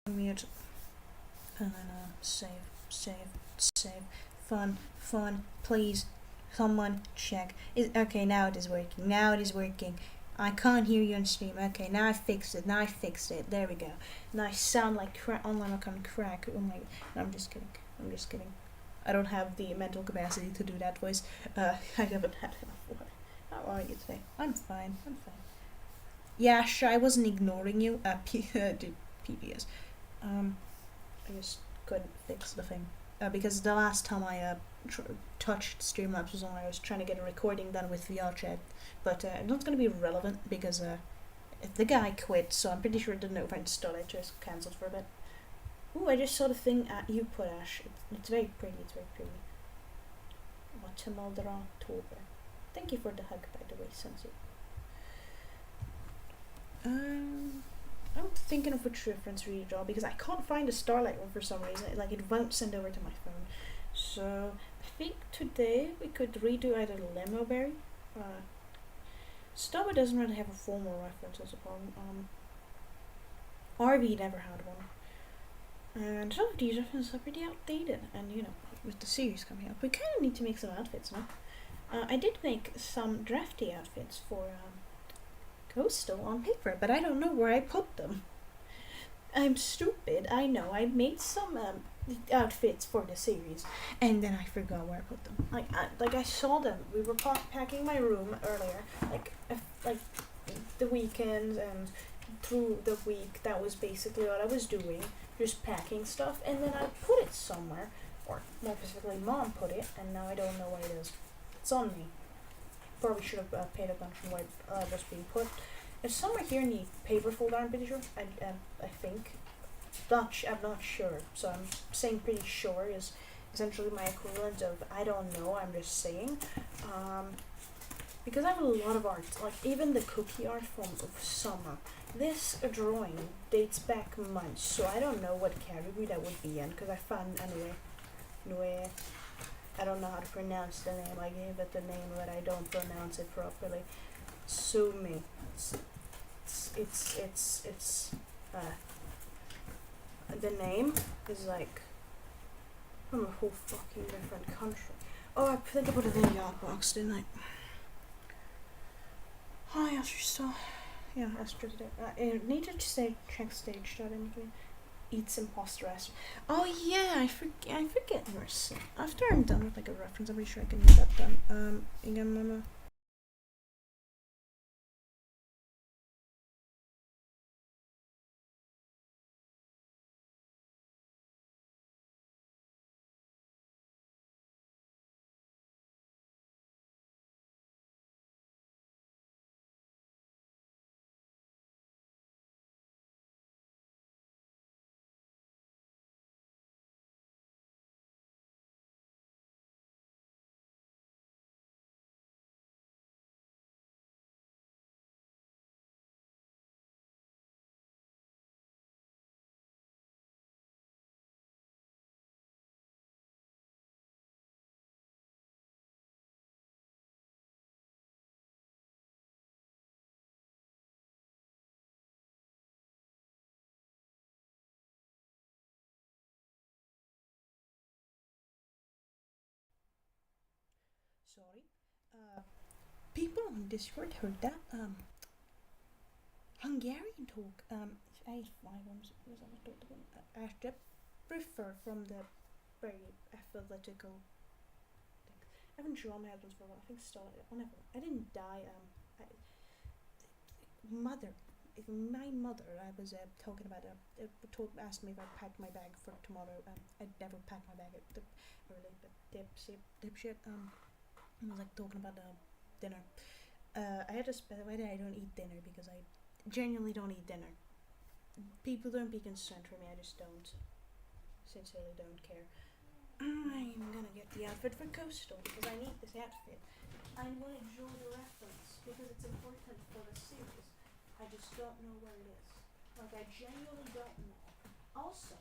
Mute. And then save. Fun. Please, someone check. Okay, now it is working. I can't hear you on stream. Okay, now I fixed it. There we go. Now I sound like online account crack. Oh my. No, I'm just kidding. I don't have the mental capacity to do that voice. I haven't had enough water. How are you today? I'm fine. Yeah, sure. I wasn't ignoring you. PPS. I just couldn't fix the thing. Because the last time I touched Streamlabs was when I was trying to get a recording done with VRChat, but not going to be relevant because the guy quit, so I'm pretty sure it didn't overinstall it, just cancelled for a bit. Ooh, I just saw the thing you put, Ash. It's very pretty. Guatemala October. Thank you for the hug, by the way, Sensi. I'm thinking of which reference to redraw because I can't find a Starlight one for some reason. Like, it won't send over to my phone. So I think today we could redo either Lemoberry. Stubber doesn't really have a formal reference as a problem. RV never had one. And some of these references are pretty outdated. And with the series coming up, we kind of need to make some outfits now. I did make some drafty outfits for Coastal on paper, but I don't know where I put them. I'm stupid, I know. I made some outfits for the series, and then I forgot where I put them. I saw them. We were packing my room earlier, like the weekends and through the week. That was basically what I was doing, just packing stuff, and then I put it somewhere, or more specifically, Mom put it, and now I don't know where it is. It's on me. Probably should have paid attention where it was being put. It's somewhere here in the paper folder, I'm pretty sure. I think. I'm not sure. So I'm saying pretty sure is essentially my equivalent of I don't know, I'm just saying. Because I have a lot of art, like even the cookie art from summer. This drawing dates back months, so I don't know what category that would be in, because I found anyway. I don't know how to pronounce the name. I gave it the name, but I don't pronounce it properly. Sue me. It's the name is like from a whole fucking different country. Oh, I think I put it in the outbox, didn't I? Hi, Astro. Yeah, Astro today. I needed to say check stage that in between. Eats imposter Astro. Oh yeah, I forget yours. After I'm done with like a reference, I'm pretty sure I can get that done. Again, Mama. Sorry. People on Discord heard that. Hungarian talk. I prefer from the very athletic. I haven't drawn my albums for a while. I think started whenever. I didn't die. Mother. My mother, I was talking about. Asked me if I packed my bag for tomorrow. I never packed my bag early, but dipshit. I was like talking about dinner. I had to specify that I don't eat dinner because I genuinely don't eat dinner. People don't be concerned for me. I just don't. Sincerely don't care. I'm gonna get the outfit for Coastal because I need this outfit. I want to draw the reference because it's important for the series. I just don't know where it is. Like, I genuinely don't know. Also,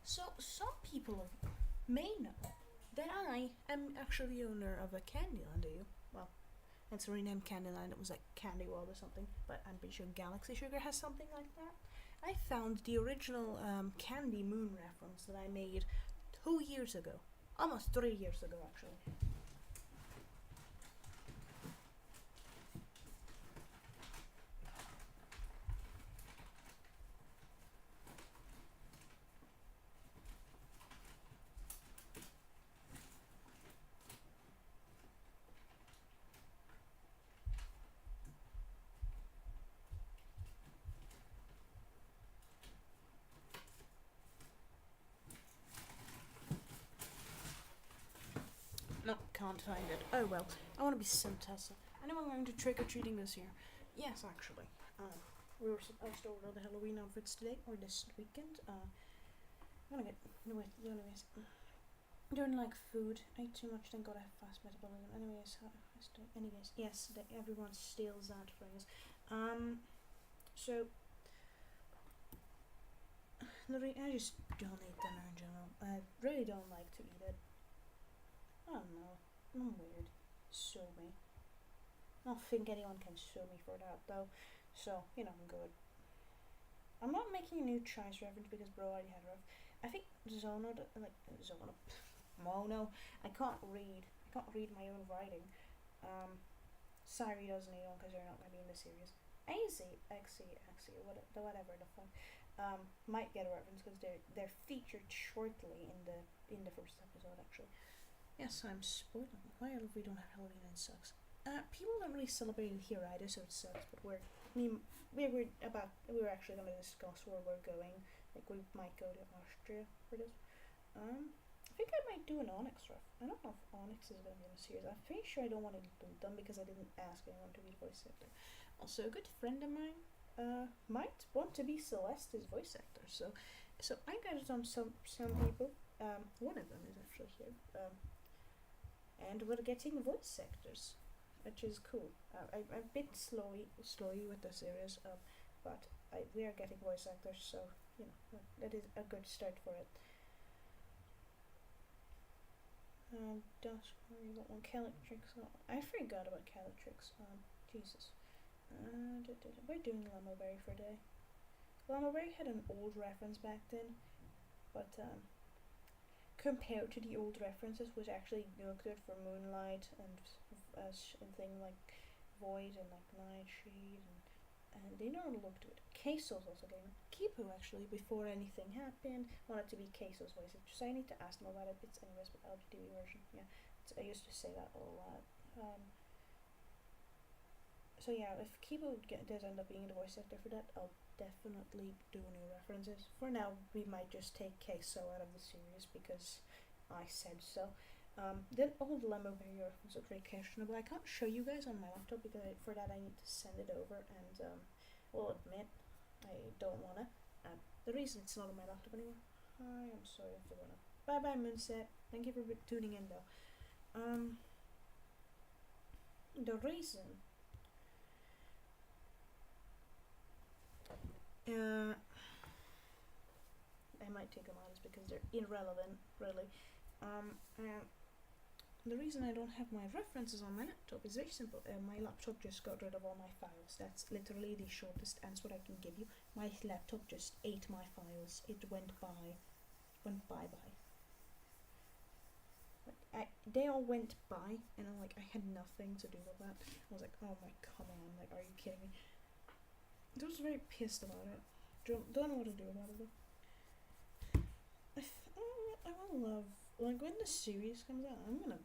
so some people may know that I am actually the owner of a Candyland. Do you? Well, it's renamed Candyland. It was like Candy World or something, but I'm pretty sure Galaxy Sugar has something like that. I found the original Candy Moon reference that I made 2 years ago. Almost 3 years ago, actually. No, can't find it. Oh well, I want to be Santessa. I know I'm going to trick or treating this year. Yes, actually. We were supposed to order the Halloween outfits today or this weekend. I'm gonna get anyways. Don't like food. Ate too much, then got a fast metabolism. Anyways, yes, everyone steals that phrase. So I just don't eat dinner in general. I really don't like to eat it. I don't know. I'm weird. Sue me. I don't think anyone can sue me for that though. So, I'm good. I'm not making a new choice reference because bro already had a ref. I think Zono. Mono. I can't read. I can't read my own writing. Sari doesn't need one because they're not going to be in the series. AZ, XC, whatever the fuck. Might get a reference because they're featured shortly in the first episode actually. Yes, I'm spoiling. Why if we don't have Halloween and it sucks? People don't really celebrate it here either, so it sucks. But we're actually going to discuss where we're going. Like we might go to Austria for this. I think I might do an Onyx ref. I don't know if Onyx is going to be in the series. I'm pretty sure I don't want to do them because I didn't ask anyone to be the voice actor. Also, a good friend of mine might want to be Celeste's voice actor. So I got some people. One of them is actually here. And we're getting voice actors, which is cool. I'm a bit slowy with the series, but we are getting voice actors, so that is a good start for it. Dusk, you got one. Calatrix. Oh, I forgot about Calatrix. Jesus. We're doing Lamoberry for a day. Lamoberry had an old reference back then, but compared to the old references, which actually looked good for Moonlight and things like Void and like Nightshade and they never looked good. Queso's also getting Kipu actually before anything happened wanted to be Queso's voice. So I need to ask them about it. It's anyways, but LGTV version. Yeah, I used to say that a lot. So yeah, if Kipu does end up being the voice actor for that, I'll definitely do new references. For now, we might just take Queso out of the series because I said so. Then all the Lamoberry references are very questionable. I can't show you guys on my laptop because for that I need to send it over and will admit I don't wanna. The reason it's not on my laptop anymore. I am sorry if I wanna. Bye bye Moonset. Thank you for tuning in though. The reason I might take them out is because they're irrelevant, really. The reason I don't have my references on my laptop is very simple. My laptop just got rid of all my files. That's literally the shortest answer I can give you. My laptop just ate my files. It went bye. They all went by, and I had nothing to do with that. I was like, oh my, come on, are you kidding me? I was very pissed about it. Don't know what to do about it though. I will love when the series comes out. I'm gonna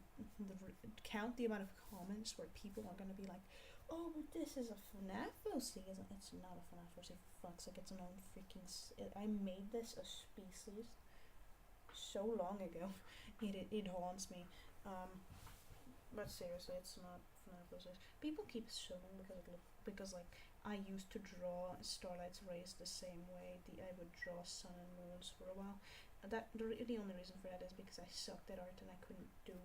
count the amount of comments where people are gonna be like, "Oh, but this is a FNAF OC." It's not a FNAF OC. For fuck's sake, it's an own freaking. I made this a species so long ago. It haunts me. But seriously, it's not FNAF OC. People keep assuming because I used to draw Starlight's Race the same way. I would draw Sun and Moons for a while. The only reason for that is because I sucked at art and I couldn't do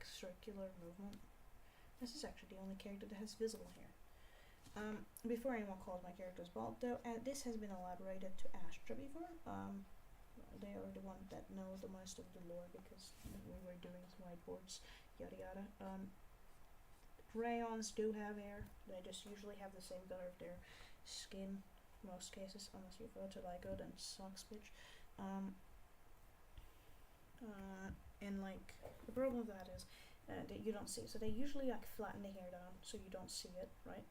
circular movement. This is actually the only character that has visible hair. Before anyone calls my characters bald, though, this has been elaborated to Astra before. They are the one that know the most of the lore because we were doing whiteboards, yada yada. Rayons do have hair. They just usually have the same color of their skin. most cases, unless you go to Lego, then it sucks, bitch. And like the problem with that is that you don't see it. So they usually like flatten the hair down so you don't see it, right?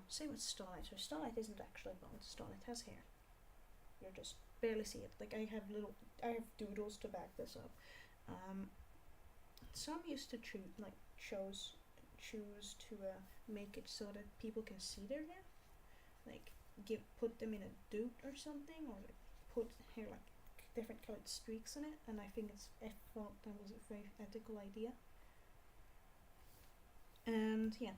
Same with Starlight. So Starlight isn't actually blonde. Starlight has hair. You just barely see it. Like I have doodles to back this up. Some used to choose to make it so that people can see their hair, like put them in a dupe or something, or like put hair like different colored streaks in it. And I thought that was a very ethical idea. And yeah,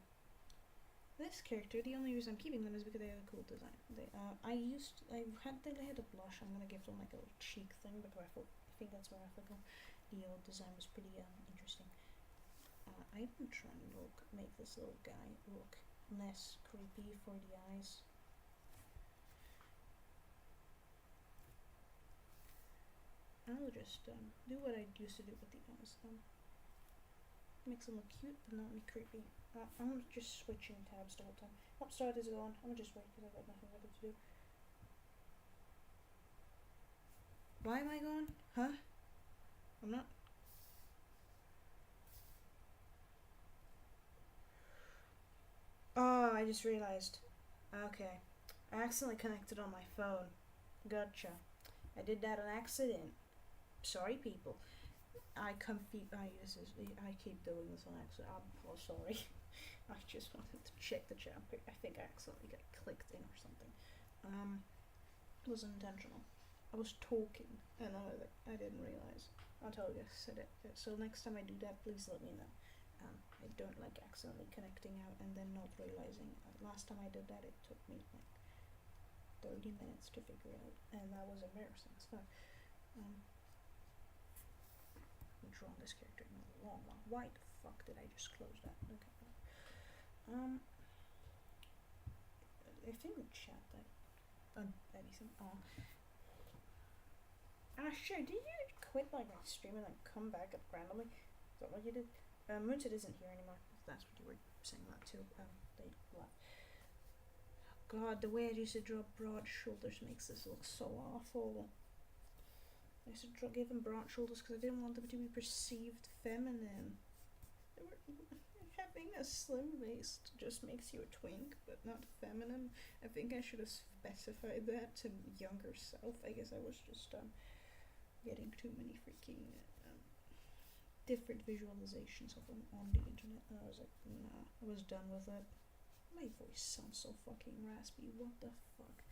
this character, the only reason I'm keeping them is because they have a cool design. I had a blush. I'm gonna give them like a little cheek thing because I think that's more ethical. The old design was pretty interesting. I'm trying to make this little guy look less creepy for the eyes. I'll just do what I used to do with the eyes. Makes them look cute but not really creepy. I'm just switching tabs the whole time. Start is gone. I'm gonna just wait because I've got nothing better to do. Why am I gone? Huh? I'm not. Oh, I just realized. Okay. I accidentally connected on my phone. Gotcha. I did that on accident. Sorry, people. I keep doing this on accident. I'm sorry. I just wanted to check the chat. I think I accidentally got clicked in or something. It wasn't intentional. I was talking and I didn't realize until I just said it. So next time I do that, please let me know. I don't like accidentally connecting out and then not realizing. Last time I did that, it took me like 30 minutes to figure it out, and that was embarrassing as fuck. I've drawn this character in a long while. Why the fuck did I just close that? Okay. I think the chat anything. Sure. Did you quit like streaming and come back at randomly? Is that what you did? Mooncid isn't here anymore. If that's what you were saying that too. They left. God, the way I used to draw broad shoulders makes this look so awful. I used to give them broad shoulders because I didn't want them to be perceived feminine. Having a slim waist just makes you a twink, but not feminine. I think I should have specified that to younger self. I guess I was just getting too many freaking different visualizations of them on the internet. And I was like, nah, I was done with it. My voice sounds so fucking raspy. What the fuck?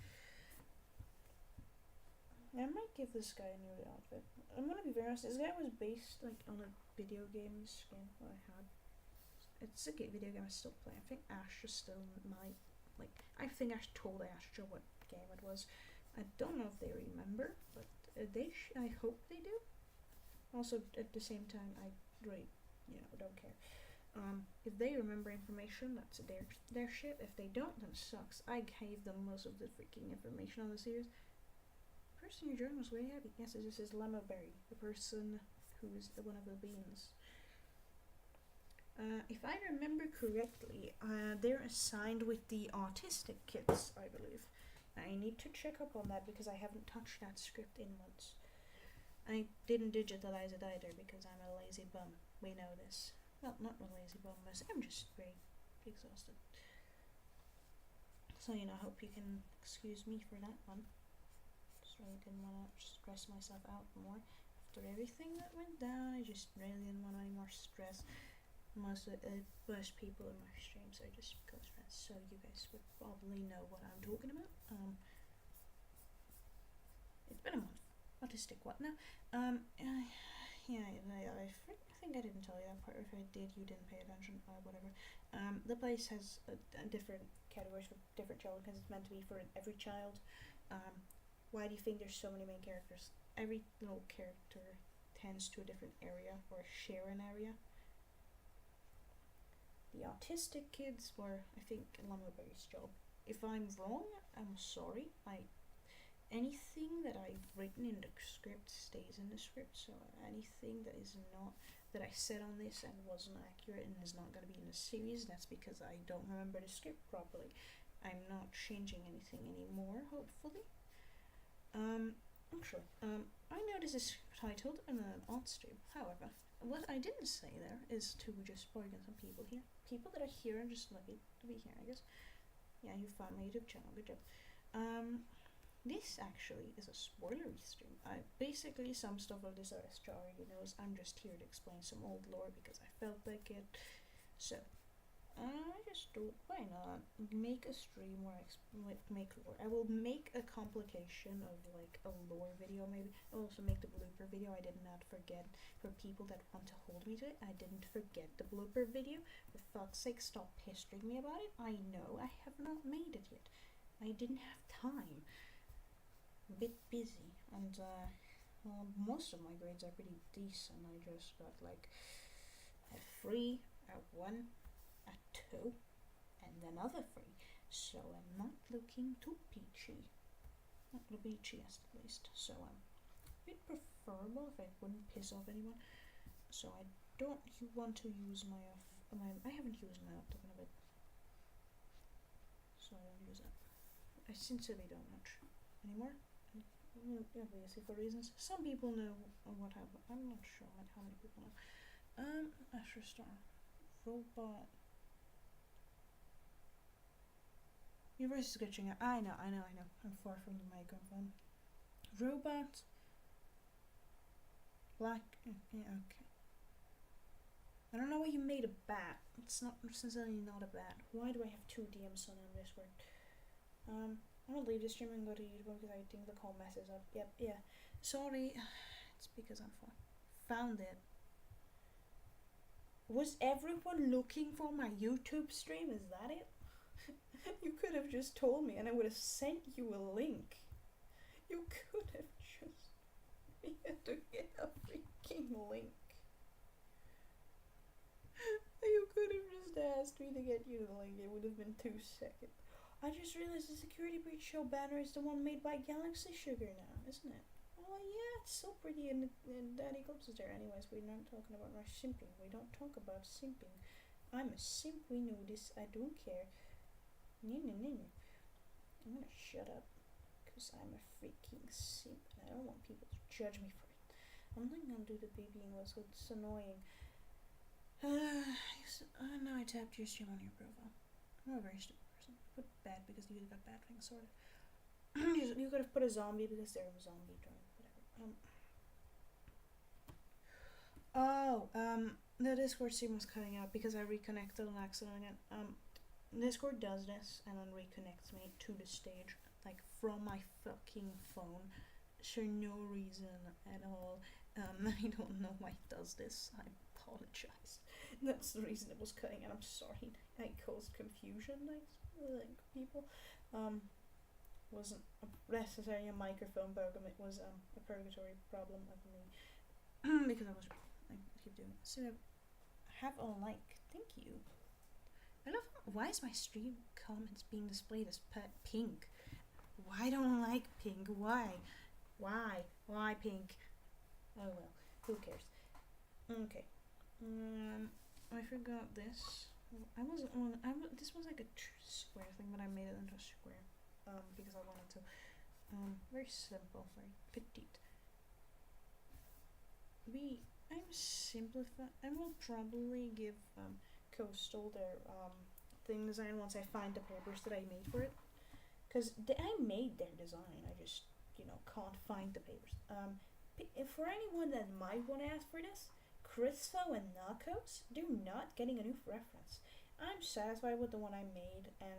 I might give this guy a new outfit. I'm gonna be very honest. This guy was based like on a video game skin that I had. It's a video game I still play. I think Astra still might I think I told Astra what game it was. I don't know if they remember, but I hope they do. Also, at the same time, I really, don't care. If they remember information, that's their shit. If they don't, then it sucks. I gave them most of the freaking information on the series. The person you joined was very happy. Yes, this is Lemoberry, the person who's one of the beans. If I remember correctly, they're assigned with the autistic kids, I believe. I need to check up on that because I haven't touched that script in months. I didn't digitalize it either because I'm a lazy bum. We know this. Well, not a lazy bum, I'm just very exhausted. So, I hope you can excuse me for that one. Just really didn't want to stress myself out more. After everything that went down, I just really didn't want any more stress. Most people in my streams are just close friends, so you guys would probably know what I'm talking about. It's been a month. Autistic what now? I think I didn't tell you that part. If I did, you didn't pay attention. Whatever. The place has different categories for different children because it's meant to be for every child. Why do you think there's so many main characters? Every little character tends to a different area or share an area. The autistic kids were, I think, Lemoberry's job. If I'm wrong, I'm sorry. Anything that I've written in the script stays in the script, so anything that is not, that I said on this and wasn't accurate and is not going to be in the series, that's because I don't remember the script properly. I'm not changing anything anymore, hopefully. Actually, I know this is titled an odd stream. However, what I didn't say there is to just bargain some people here. People that are here and just lucky to be here, I guess. Yeah, you found my YouTube channel, good job. This actually is a spoilery stream. Basically some stuff of this RSJ already knows. I'm just here to explain some old lore because I felt like it. So, I just thought, why not make a stream where I make lore. I will make a complication of like a lore video maybe. I'll also make the blooper video. I did not forget. For people that want to hold me to it, I didn't forget the blooper video. For fuck's sake, stop pestering me about it. I know I have not made it yet. I didn't have time. A bit busy, and well, most of my grades are pretty decent. I just got like a 3, a 1, a 2, and another 3. So I'm not looking too peachy. Not too peachy at least. So a bit preferable if I wouldn't piss off anyone. So I don't want to use my I haven't used my laptop in a bit. So I don't use it. I sincerely don't much anymore. Obviously for reasons. Some people know what happened. I'm not sure how many people know. Asher Star. Robot. Your voice is glitching out. I know. I'm far from the microphone. Robot. Black. Yeah, okay. I don't know why you made a bat. It's not necessarily not a bat. Why do I have 2 DMs on Discord? I'm gonna leave the stream and go to YouTube because I think the call messes up. Yep, yeah. Sorry. It's because I'm found it. Was everyone looking for my YouTube stream? Is that it? You could have just told me and I would have sent you a link. You could have just... We had to get a freaking link. You could have just asked me to get you the link. It would have been 2 seconds. I just realized the security breach show banner is the one made by Galaxy Sugar now, isn't it? Oh yeah, it's so pretty and Daddy Eclipse is there. Anyways, we're not talking about my simping. We don't talk about simping. I'm a simp, we know this. I don't care. I'm gonna shut up. Because I'm a freaking simp and I don't want people to judge me for it. I'm not gonna do the baby English, it's annoying. Now I tapped your stream on your profile. I'm a very stupid person. Put bad because you got bad things sorted. You could have put a zombie because there was a zombie drone. Whatever. The Discord stream was cutting out because I reconnected on accident again. Discord does this and then reconnects me to the stage, like from my fucking phone, for no reason at all. I don't know why it does this. I apologize. That's the reason it was cutting, and I'm sorry. I caused confusion, like people. Wasn't necessarily a microphone problem. It was a purgatory problem of me because I keep doing it. So have a like. Thank you. I love. Why is my stream comments being displayed as pink? Why don't I like pink? Why? Why pink? Oh well, who cares? Okay. I forgot this. This was like a square thing, but I made it into a square. Because I wanted to. Very simple, very petite. I'm simplifying. I will probably give Coastal their thing design once I find the papers that I made for it. Because I made their design, I just, can't find the papers. For anyone that might want to ask for this, Crispo and Narcos, they're not getting a new reference. I'm satisfied with the one I made, and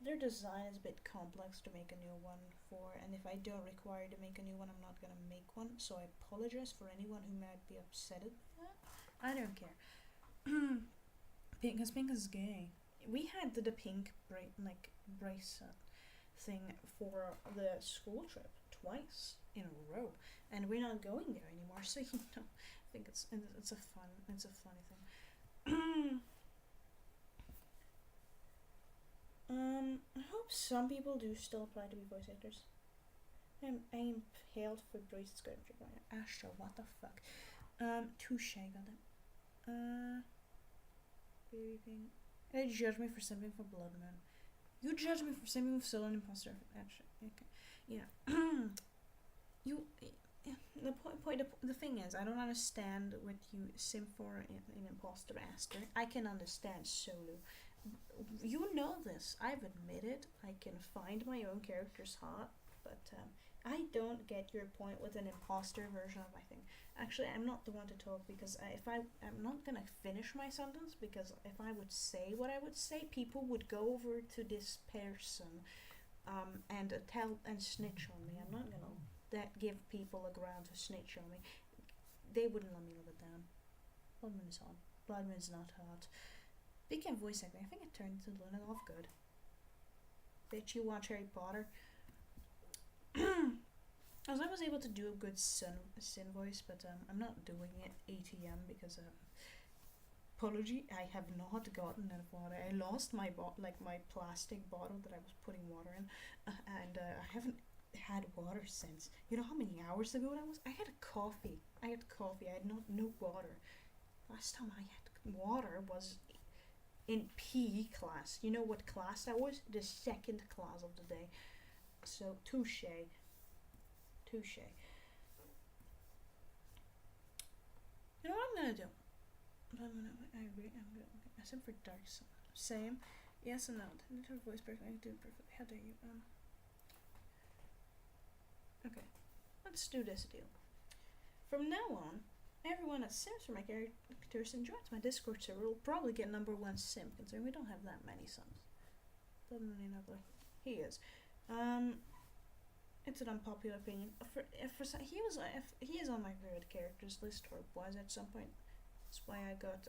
their design is a bit complex to make a new one for, and if I don't require to make a new one, I'm not gonna make one, so I apologize for anyone who might be upset at that. I don't care. Pink is gay. We had the pink bracelet thing for the school trip twice in a row, and we're not going there anymore. So I think it's a funny thing. I hope some people do still apply to be voice actors. I'm hailed for voice scripture by Astra. What the fuck? Touche, got it. Baby pink. They judge me for simping for Blood Moon. You judge me for simping with solo and imposter. Actually, okay, yeah. you. The point. The thing is, I don't understand what you sim for in Imposter Aster. I can understand solo. You know this. I've admitted I can find my own character's heart, but I don't get your point with an imposter version of my thing. Actually, I'm not the one to talk because if I'm not gonna finish my sentence because if I would say what I would say, people would go over to this person and tell and snitch on me. I'm not gonna that give people a ground to snitch on me. They wouldn't let me live it down. Bloodman is on. Bloodman is not hot. Speaking of voice acting, I think it turned to Luna Lovegood. Bitch, you watch Harry Potter. As I was able to do a good sin voice, but I'm not doing it ATM because apology, I have not gotten enough water. I lost my my plastic bottle that I was putting water in, and I haven't had water since. You know how many hours ago that was? I had coffee. I had coffee. I had no water. Last time I had water was in PE class. You know what class that was? The second class of the day. So touche. Touche. You know what I'm gonna do? I agree. I'm good. Okay. Except for Dark Sun. Same. Yes and no. Didn't her voice perfect. I do it perfectly. How dare you? Okay. Let's do this deal. From now on, everyone that sims for my characters and joins my Discord server will probably get #1 sim, considering we don't have that many sims. Doesn't mean ugly. He is. It's an unpopular opinion. He is on my favorite characters list, or was at some point. That's why I got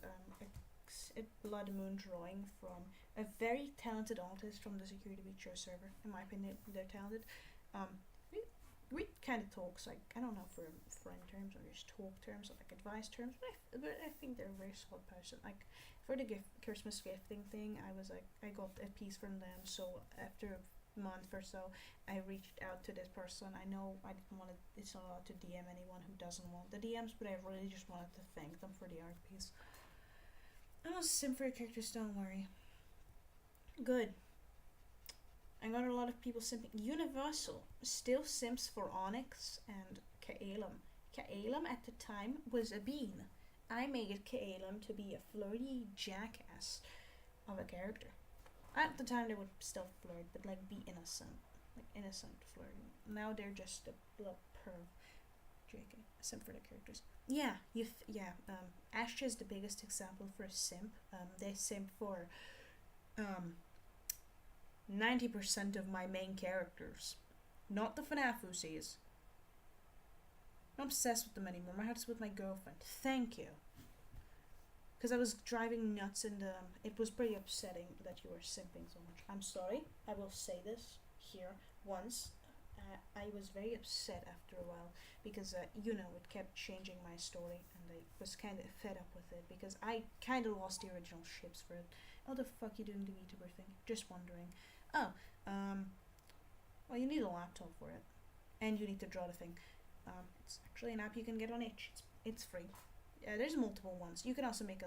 a Blood Moon drawing from a very talented artist from the Security Beach server. In my opinion, they're talented. We we kind of talks like I don't know for friend terms or just talk terms or like advice terms, but I think they're a very solid person. Like for the Christmas gifting thing, I got a piece from them. So after a month or so, I reached out to this person. I know I didn't want to. It's not allowed to DM anyone who doesn't want the DMs, but I really just wanted to thank them for the art piece. I don't sim for your characters. Don't worry. Good. I got a lot of people simping. Universal still simps for Onyx and Kaelum. Kaelum at the time was a bean. I made Kaelum to be a flirty jackass of a character. At the time they would still flirt, but like be innocent. Like innocent flirting. Now they're just a blood perv. JK. Simp for the characters. Yeah, Asha is the biggest example for a simp. They simp for 90% of my main characters. Not the FNAF I'm obsessed with them anymore. My heart's with my girlfriend. Thank you. Because I was driving nuts and it was pretty upsetting that you were simping so much. I'm sorry. I will say this here once. I was very upset after a while because, it kept changing my story and I was kind of fed up with it because I kind of lost the original ships for it. How the fuck you doing the VTuber thing? Just wondering. Oh, well, you need a laptop for it and you need to draw the thing. It's actually an app you can get on Itch. It's free. There's multiple ones. You can also make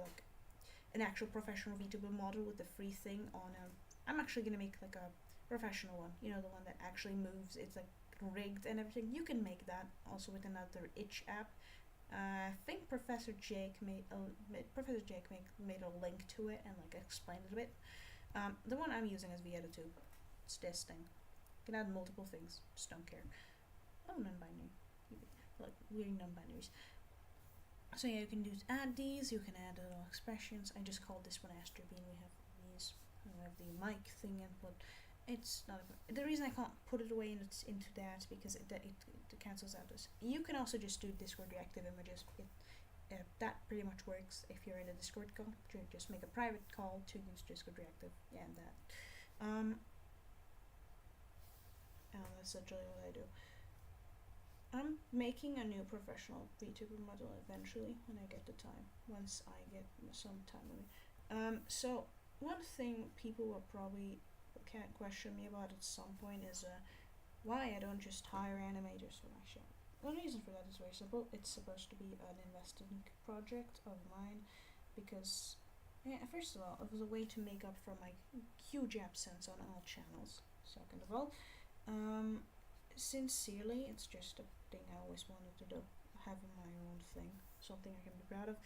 an actual professional VTuber model with the free thing on. I'm actually gonna make like a professional one. You know, the one that actually moves. It's like rigged and everything. You can make that also with another Itch app. I think Professor Jake made a link to it and like explained it a bit. The one I'm using is Vieta2. It's this thing. You can add multiple things. Just don't care. Oh, non-binary. Like weird non-binaries. So yeah, you can add these. You can add little expressions. I just called this one Astro Bean. We have these. We have the mic thing input. It's not the reason I can't put it away into that because it cancels out this. You can also just do Discord reactive images. That pretty much works if you're in a Discord call. Just make a private call to use Discord reactive. Yeah, and that. And that's literally what I do. I'm making a new professional VTuber model eventually when I get the time. Once I get some time with me. So one thing people will probably can't question me about at some point is why I don't just hire animators for my show. The reason for that is very simple. It's supposed to be an investing project of mine because Yeah, first of all, it was a way to make up for my huge absence on all channels. Second of all, um, sincerely, it's just a thing I always wanted to do. Having my own thing, something I can be proud of.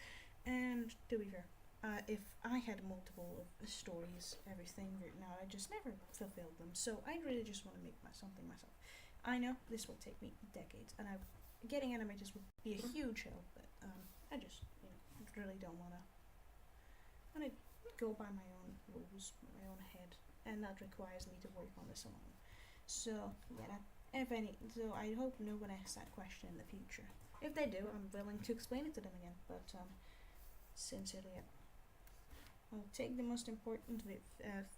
And to be fair, if I had multiple stories, everything written out, I just never fulfilled them. So I really just want to make something myself. I know this will take me decades, and getting animators would be a huge help. But I just really don't want to. I go by my own rules, my own head, and that requires me to work on this alone. So yeah, if any, so I hope no one asks that question in the future. If they do, I'm willing to explain it to them again. But sincerely, yeah. I'll take the most important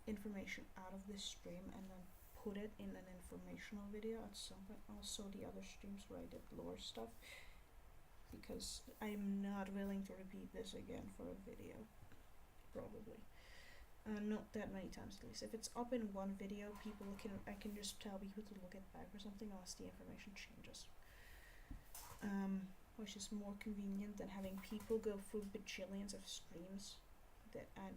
information out of this stream and then put it in an informational video at some point. Also, the other streams where I did lore stuff, because I'm not willing to repeat this again for a video. Probably. Not that many times at least. If it's up in one video, I can just tell people to look it back or something unless the information changes. Which is more convenient than having people go through bajillions of streams that I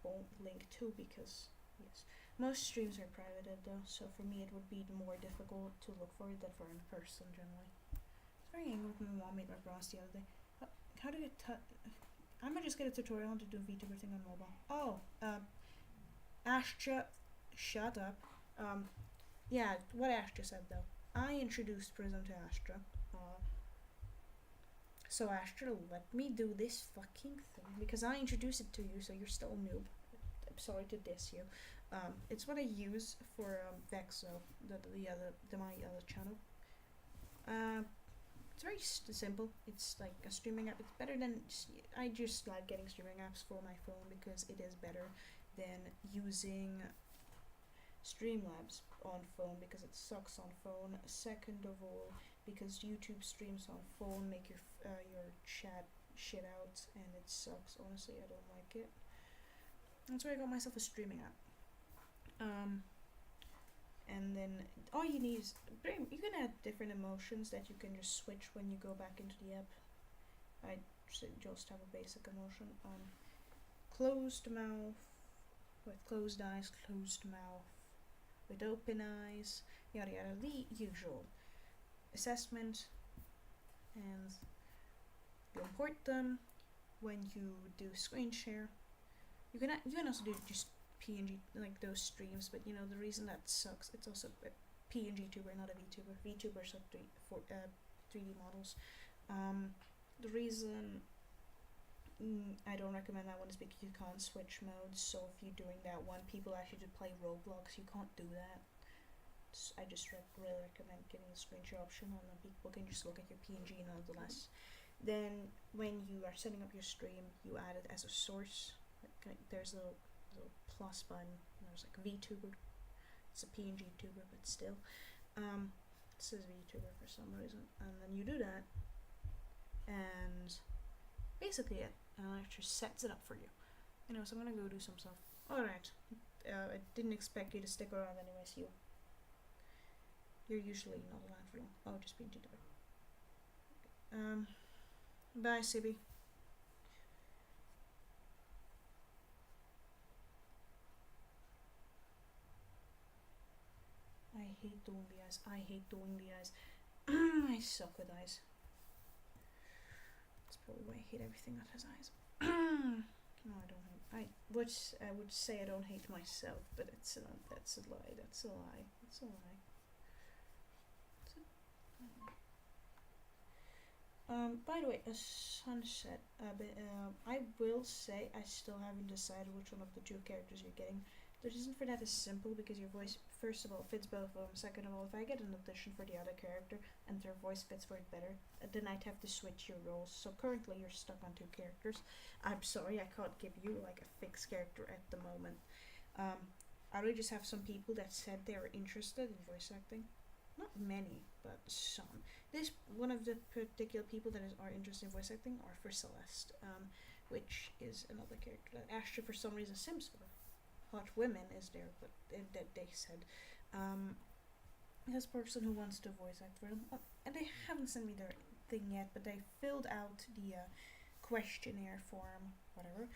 won't link to, because yes, most streams are privated though, so for me it would be more difficult to look for it than for in person generally. It's very angry with my mom made my bras the other day. How do you I might just get a tutorial on to do a VTuber thing on mobile. Oh, Astra, shut up. Yeah, what Astra said though. I introduced Prism to Astra. So Astra let me do this fucking thing because I introduced it to you, so you're still a noob. I'm sorry to diss you. It's what I use for Vexo, my other channel. It's very simple. It's like a streaming app. It's better than I just like getting streaming apps for my phone because it is better than using Streamlabs on phone because it sucks on phone. Second of all, because YouTube streams on phone make your chat shit out and it sucks. Honestly, I don't like it. That's why I got myself a streaming app. And then all you need is you can add different emotions that you can just switch when you go back into the app. I just have a basic emotion. Closed mouth with closed eyes, closed mouth with open eyes, yada yada, the usual. Assessment, and you import them when you do screen share. You can also do just PNG like those streams, but the reason that sucks, it's also a PNG tuber, not a VTuber. VTubers are 3D models. The reason I don't recommend that one is because you can't switch modes. So if you're doing that one, people actually to play Roblox, you can't do that. I just really recommend getting the screen share option on the people can just look at your PNG nonetheless. Then when you are setting up your stream, you add it as a source. There's a little plus button. There's like VTuber. It's a PNG tuber, but still, it says VTuber for some reason. And then you do that, and basically it actually sets it up for you. So I'm gonna go do some stuff. All right. I didn't expect you to stick around anyways. You're usually not around for long. Oh, just being tuber. Bye, Sibi. I hate doing the eyes. I suck with eyes. That's probably why I hate everything that has eyes. No, I don't hate. I would say I don't hate myself, but that's a lie. That's a lie. By the way, a sunset. I will say I still haven't decided which one of the two characters you're getting. The reason for that is simple because your voice, first of all, fits both of them. Second of all, if I get an audition for the other character and their voice fits for it better, then I'd have to switch your roles. So currently you're stuck on two characters. I'm sorry, I can't give you like a fixed character at the moment. I really just have some people that said they were interested in voice acting. Not many, but some. One of the particular people that are interested in voice acting are for Celeste, which is another character that Astra for some reason sims for. Hot women is there, but that they said this person who wants to voice act for them, and they haven't sent me their thing yet, but they filled out the questionnaire form, whatever.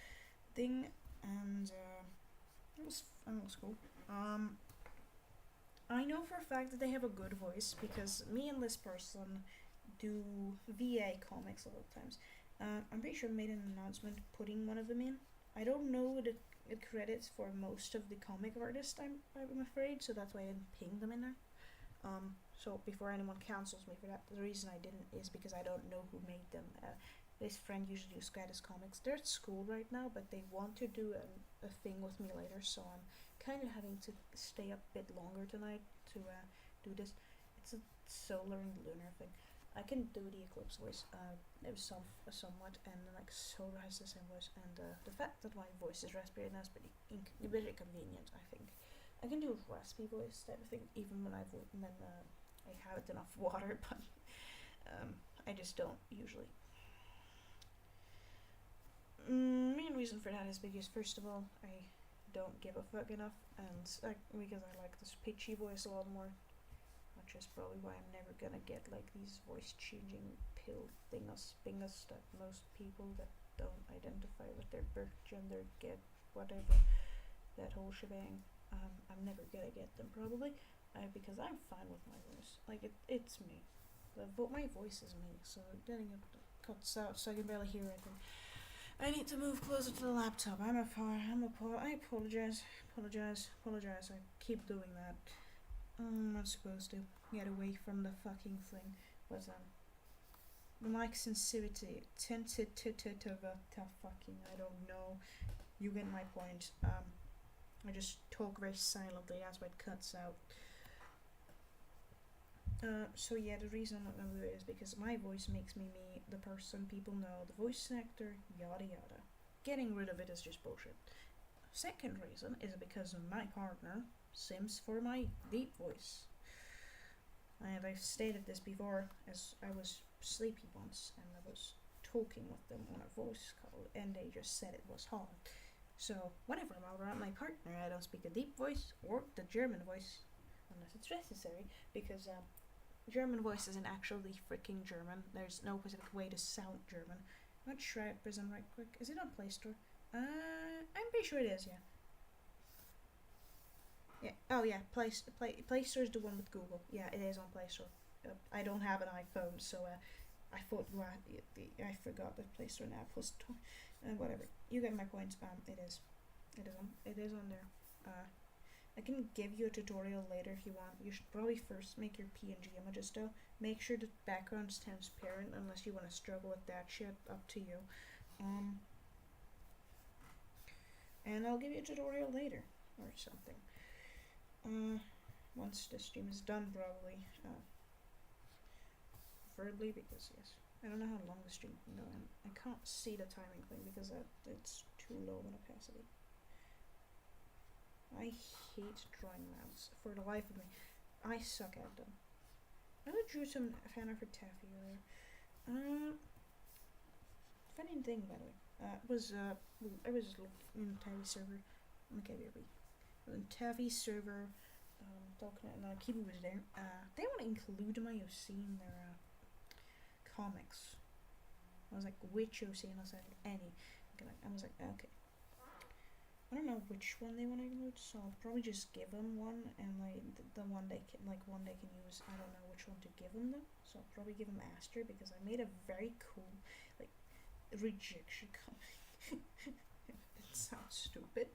thing, and it was cool. I know for a fact that they have a good voice because me and this person do VA comics a lot of times. I'm pretty sure I made an announcement putting one of them in. I don't know the credits for most of the comic artists. I'm afraid, so that's why I didn't ping them in there. So before anyone cancels me for that, the reason I didn't is because I don't know who made them. This friend usually does Stratus Comics. They're at school right now, but they want to do a thing with me later, so I'm kind of having to stay up a bit longer tonight to do this. It's a solar and lunar thing. I can do the eclipse voice, it was somewhat, and like solar has the same voice, and the fact that my voice is raspy now is very convenient. I think I can do a raspy voice type of thing, even when I have enough water, but I just don't usually. Main reason for that is because first of all, I don't give a fuck enough, and because I like this pitchy voice a lot more, which is probably why I'm never gonna get like these voice changing pill bingus that most people that don't identify with their birth gender get, whatever, that whole shebang. I'm never gonna get them probably, because I'm fine with my voice. Like it's me. My voice is me, so getting it cuts out so I can barely hear anything. I need to move closer to the laptop. I apologize. I keep doing that. I'm not supposed to get away from the fucking thing. But the mic sensitivity, tentative, fucking, I don't know. You get my point. I just talk very silently. That's why it cuts out. So yeah, the reason I'm not gonna do it is because my voice makes me the person people know, the voice actor, yada yada. Getting rid of it is just bullshit. Second reason is because my partner sims for my deep voice. And I've stated this before, as I was sleepy once and I was talking with them on a voice call and they just said it was hard. So whenever I'm around my partner, I don't speak a deep voice or the German voice unless it's necessary, because German voice isn't actually freaking German. There's no specific way to sound German. I'm not sure I present right quick. Is it on Play Store? I'm pretty sure it is. Yeah. Yeah. Oh yeah. Play Store is the one with Google. Yeah, it is on Play Store. I don't have an iPhone, so I thought I forgot that Play Store and Apple Store. Whatever. You get my point. It is. It is on there. I can give you a tutorial later if you want. You should probably first make your PNG images though. Make sure the background's transparent unless you want to struggle with that shit. Up to you. And I'll give you a tutorial later or something. Once the stream is done, probably. Preferably because yes, I don't know how long the stream can go, and I can't see the timing thing because it's too low of an opacity. I hate drawing maps for the life of me. I suck at them. I drew some fan art for Taffy earlier. Funny thing, by the way, I was looking in Taffy server. Okay, baby. In Taffy server, talking and Kibu was there. They want to include my OC in their comics. I was like, which OC? And I said, any. I was like, okay. I don't know which one they want to include, so I'll probably just give them one, and like the one they can use. I don't know which one to give them though, so I'll probably give them Aster because I made a very cool like rejection comic. It sounds stupid.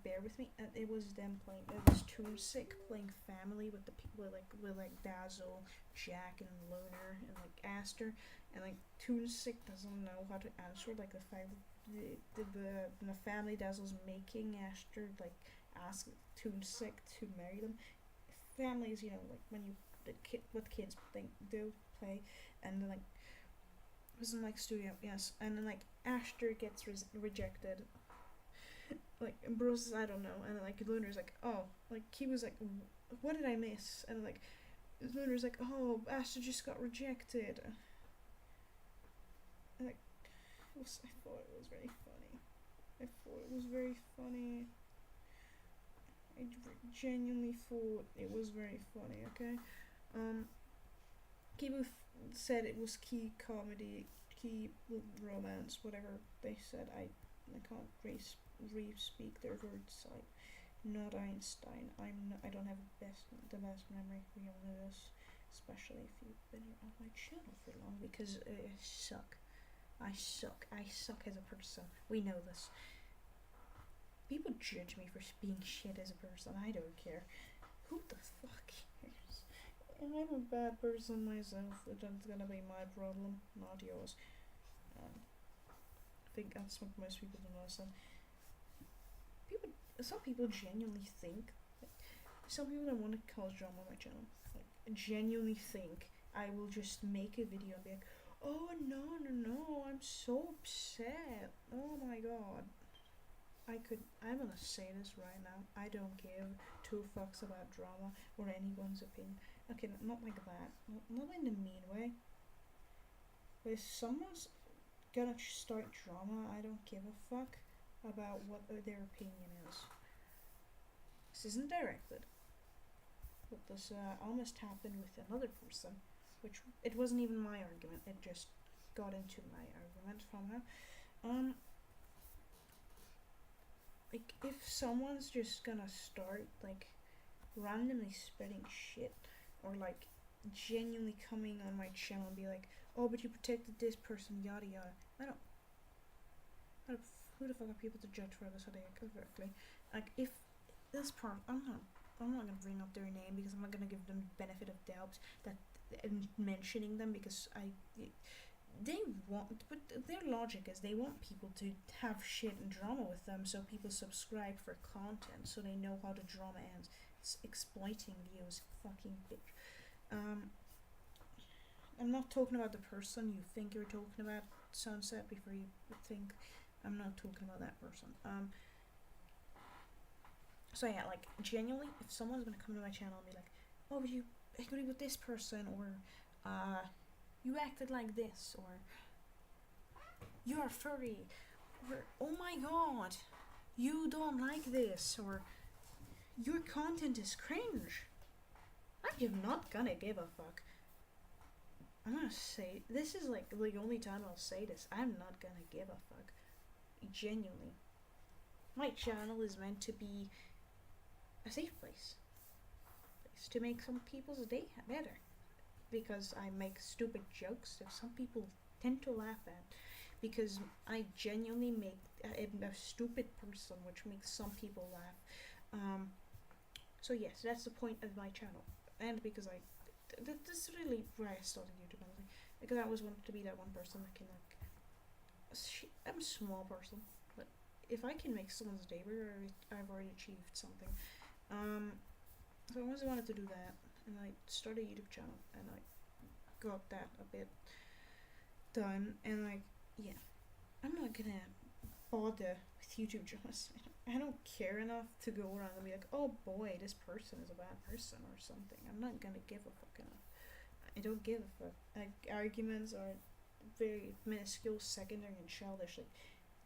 Bear with me. It was them playing. It was Toonsick playing family with the people with Dazzle, Jack, and Lunar, and like Aster, and like Toonsick doesn't know how to answer like the fact the family Dazzle's making Aster like ask Toonsick to marry them. Families, like when you what kids do play, and then like it was in like studio, yes, and then like Aster gets rejected. Like Bruce, I don't know, and then, like Lunar's like, oh, like he was like, what did I miss? And like Lunar's like, oh, Aster just got rejected. And, like I thought it was very funny. I genuinely thought it was very funny. Okay, Kibu said it was key comedy, key romance, whatever they said. I can't re-speak their words. I'm not Einstein. I don't have the best memory. We all know this, especially if you've been on my channel for long, because I suck. I suck as a person. We know this. People judge me for being shit as a person. I don't care. Who the fuck cares? And I'm a bad person myself. That's gonna be my problem, not yours. I think that's what most people don't understand. Some people genuinely think. Some people that want to cause drama on my channel, like, genuinely think I will just make a video and be like, oh no, I'm so upset. Oh my god. I'm gonna say this right now. I don't give two fucks about drama or anyone's opinion. Okay, not like that. Not in a mean way. But if someone's gonna start drama, I don't give a fuck about what their opinion is. This isn't directed. But this almost happened with another person, which it wasn't even my argument. It just got into my argument somehow. Like, if someone's just gonna start, like, randomly spreading shit, or, like, genuinely coming on my channel and be like, oh, but you protected this person, yada yada. Who the fuck are people to judge for this idea? Correctly. Like, if this person, I'm not gonna bring up their name because I'm not gonna give them the benefit of doubt that mentioning them, because they want, but their logic is they want people to have shit and drama with them, so people subscribe for content, so they know how the drama ends. It's exploiting views, fucking bitch. I'm not talking about the person you think you're talking about, Sunset, before you think. I'm not talking about that person. So yeah, like, genuinely, if someone's gonna come to my channel and be like, oh, you agree with this person, or you acted like this, or you're furry, or oh my god, you don't like this, or your content is cringe, I am not gonna give a fuck. I'm gonna say, this is like the only time I'll say this, I'm not gonna give a fuck. Genuinely. My channel is meant to be a safe place to make some people's day better, because I make stupid jokes that some people tend to laugh at, because I genuinely make a stupid person, which makes some people laugh. So yes, that's the point of my channel, and because this is really where I started YouTube, because I always wanted to be that one person that can, like, I'm a small person, but if I can make someone's day better, I've already achieved something. So I always wanted to do that, and I started a YouTube channel, and I got that a bit done, and, like, yeah, I'm not gonna bother with YouTube dramas. I don't care enough to go around and be like, oh boy, this person is a bad person or something. I'm not gonna give a fuck enough. I don't give a fuck. Like, arguments are very minuscule, secondary, and childish. Like,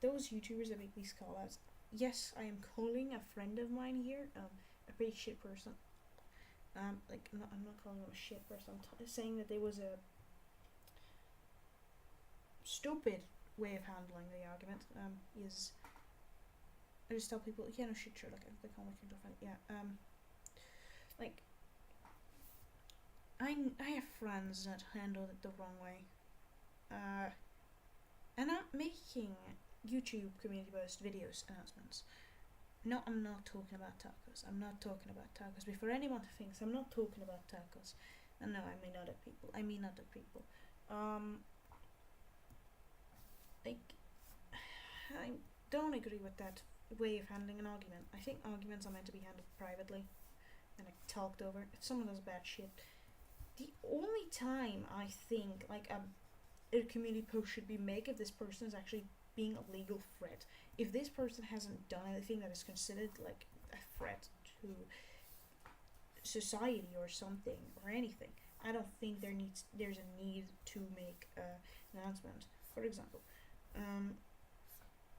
those YouTubers that make these call outs, yes, I am calling a friend of mine here a pretty shit person. Like, I'm not calling them a shit person. I'm saying that there was a stupid way of handling the argument. Is I just tell people, yeah, no shit, sure, like, they call my girlfriend, yeah. Like, I have friends that handle it the wrong way. And I'm making YouTube community post videos announcements. No, I'm not talking about tacos. I'm not talking about tacos. Before anyone thinks, I'm not talking about tacos. And no, I mean other people. Like, I don't agree with that way of handling an argument. I think arguments are meant to be handled privately and, like, talked over. If someone does bad shit, the only time I think, like, a community post should be made if this person is actually being a legal threat. If this person hasn't done anything that is considered, like, a threat to society or something or anything, I don't think there's a need to make an announcement. For example,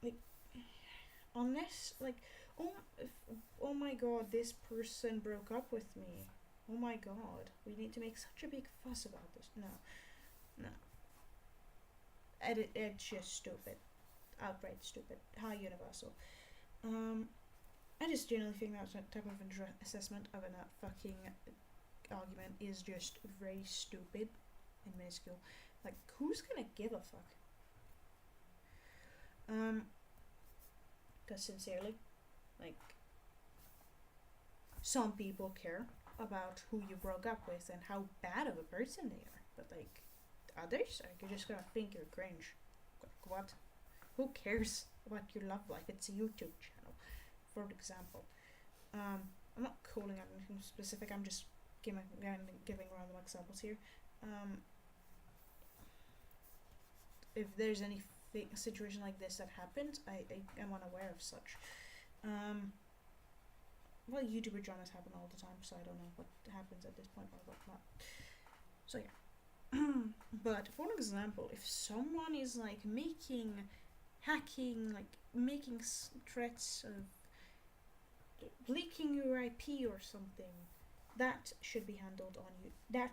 like, unless, like, oh my god, this person broke up with me. Oh my god, we need to make such a big fuss about this. No. It's just stupid. outright stupid. How universal. I just generally think that type of assessment of a fucking argument is just very stupid and minuscule. Like, who's gonna give a fuck? Because sincerely, like, some people care about who you broke up with and how bad of a person they are, but like, others, like, you're just gonna think you're cringe. Like, what? Who cares about your love life? It's a YouTube channel, for example. I'm not calling out anything specific. I'm just giving random examples here. If there's any situation like this that happens, I am unaware of such. Well, YouTuber dramas happen all the time, so I don't know what happens at this point or what not. So yeah. But for example, if someone is like hacking, like making threats of leaking your IP or something, that should be handled on you. That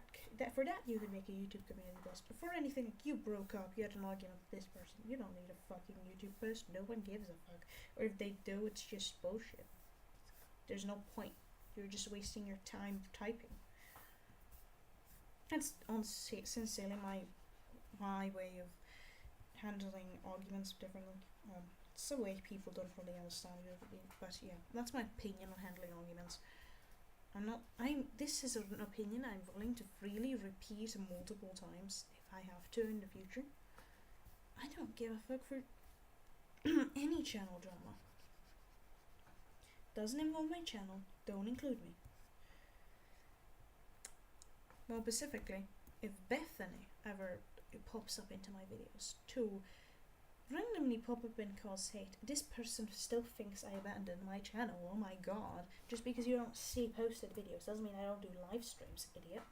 for that you can make a YouTube community post. But for anything like you broke up, you had an argument with this person, you don't need a fucking YouTube post. No one gives a fuck. Or if they do, it's just bullshit. There's no point. You're just wasting your time typing. That's sincerely my way of handling arguments differently. It's a way people don't really understand it, but yeah, that's my opinion on handling arguments. This is an opinion I'm willing to freely repeat multiple times if I have to in the future. I don't give a fuck for any channel drama. Doesn't involve my channel, don't include me. More specifically, if Bethany ever pops up into my videos to randomly pop up and cause hate, this person still thinks I abandoned my channel. Oh my god. Just because you don't see posted videos doesn't mean I don't do live streams, idiot.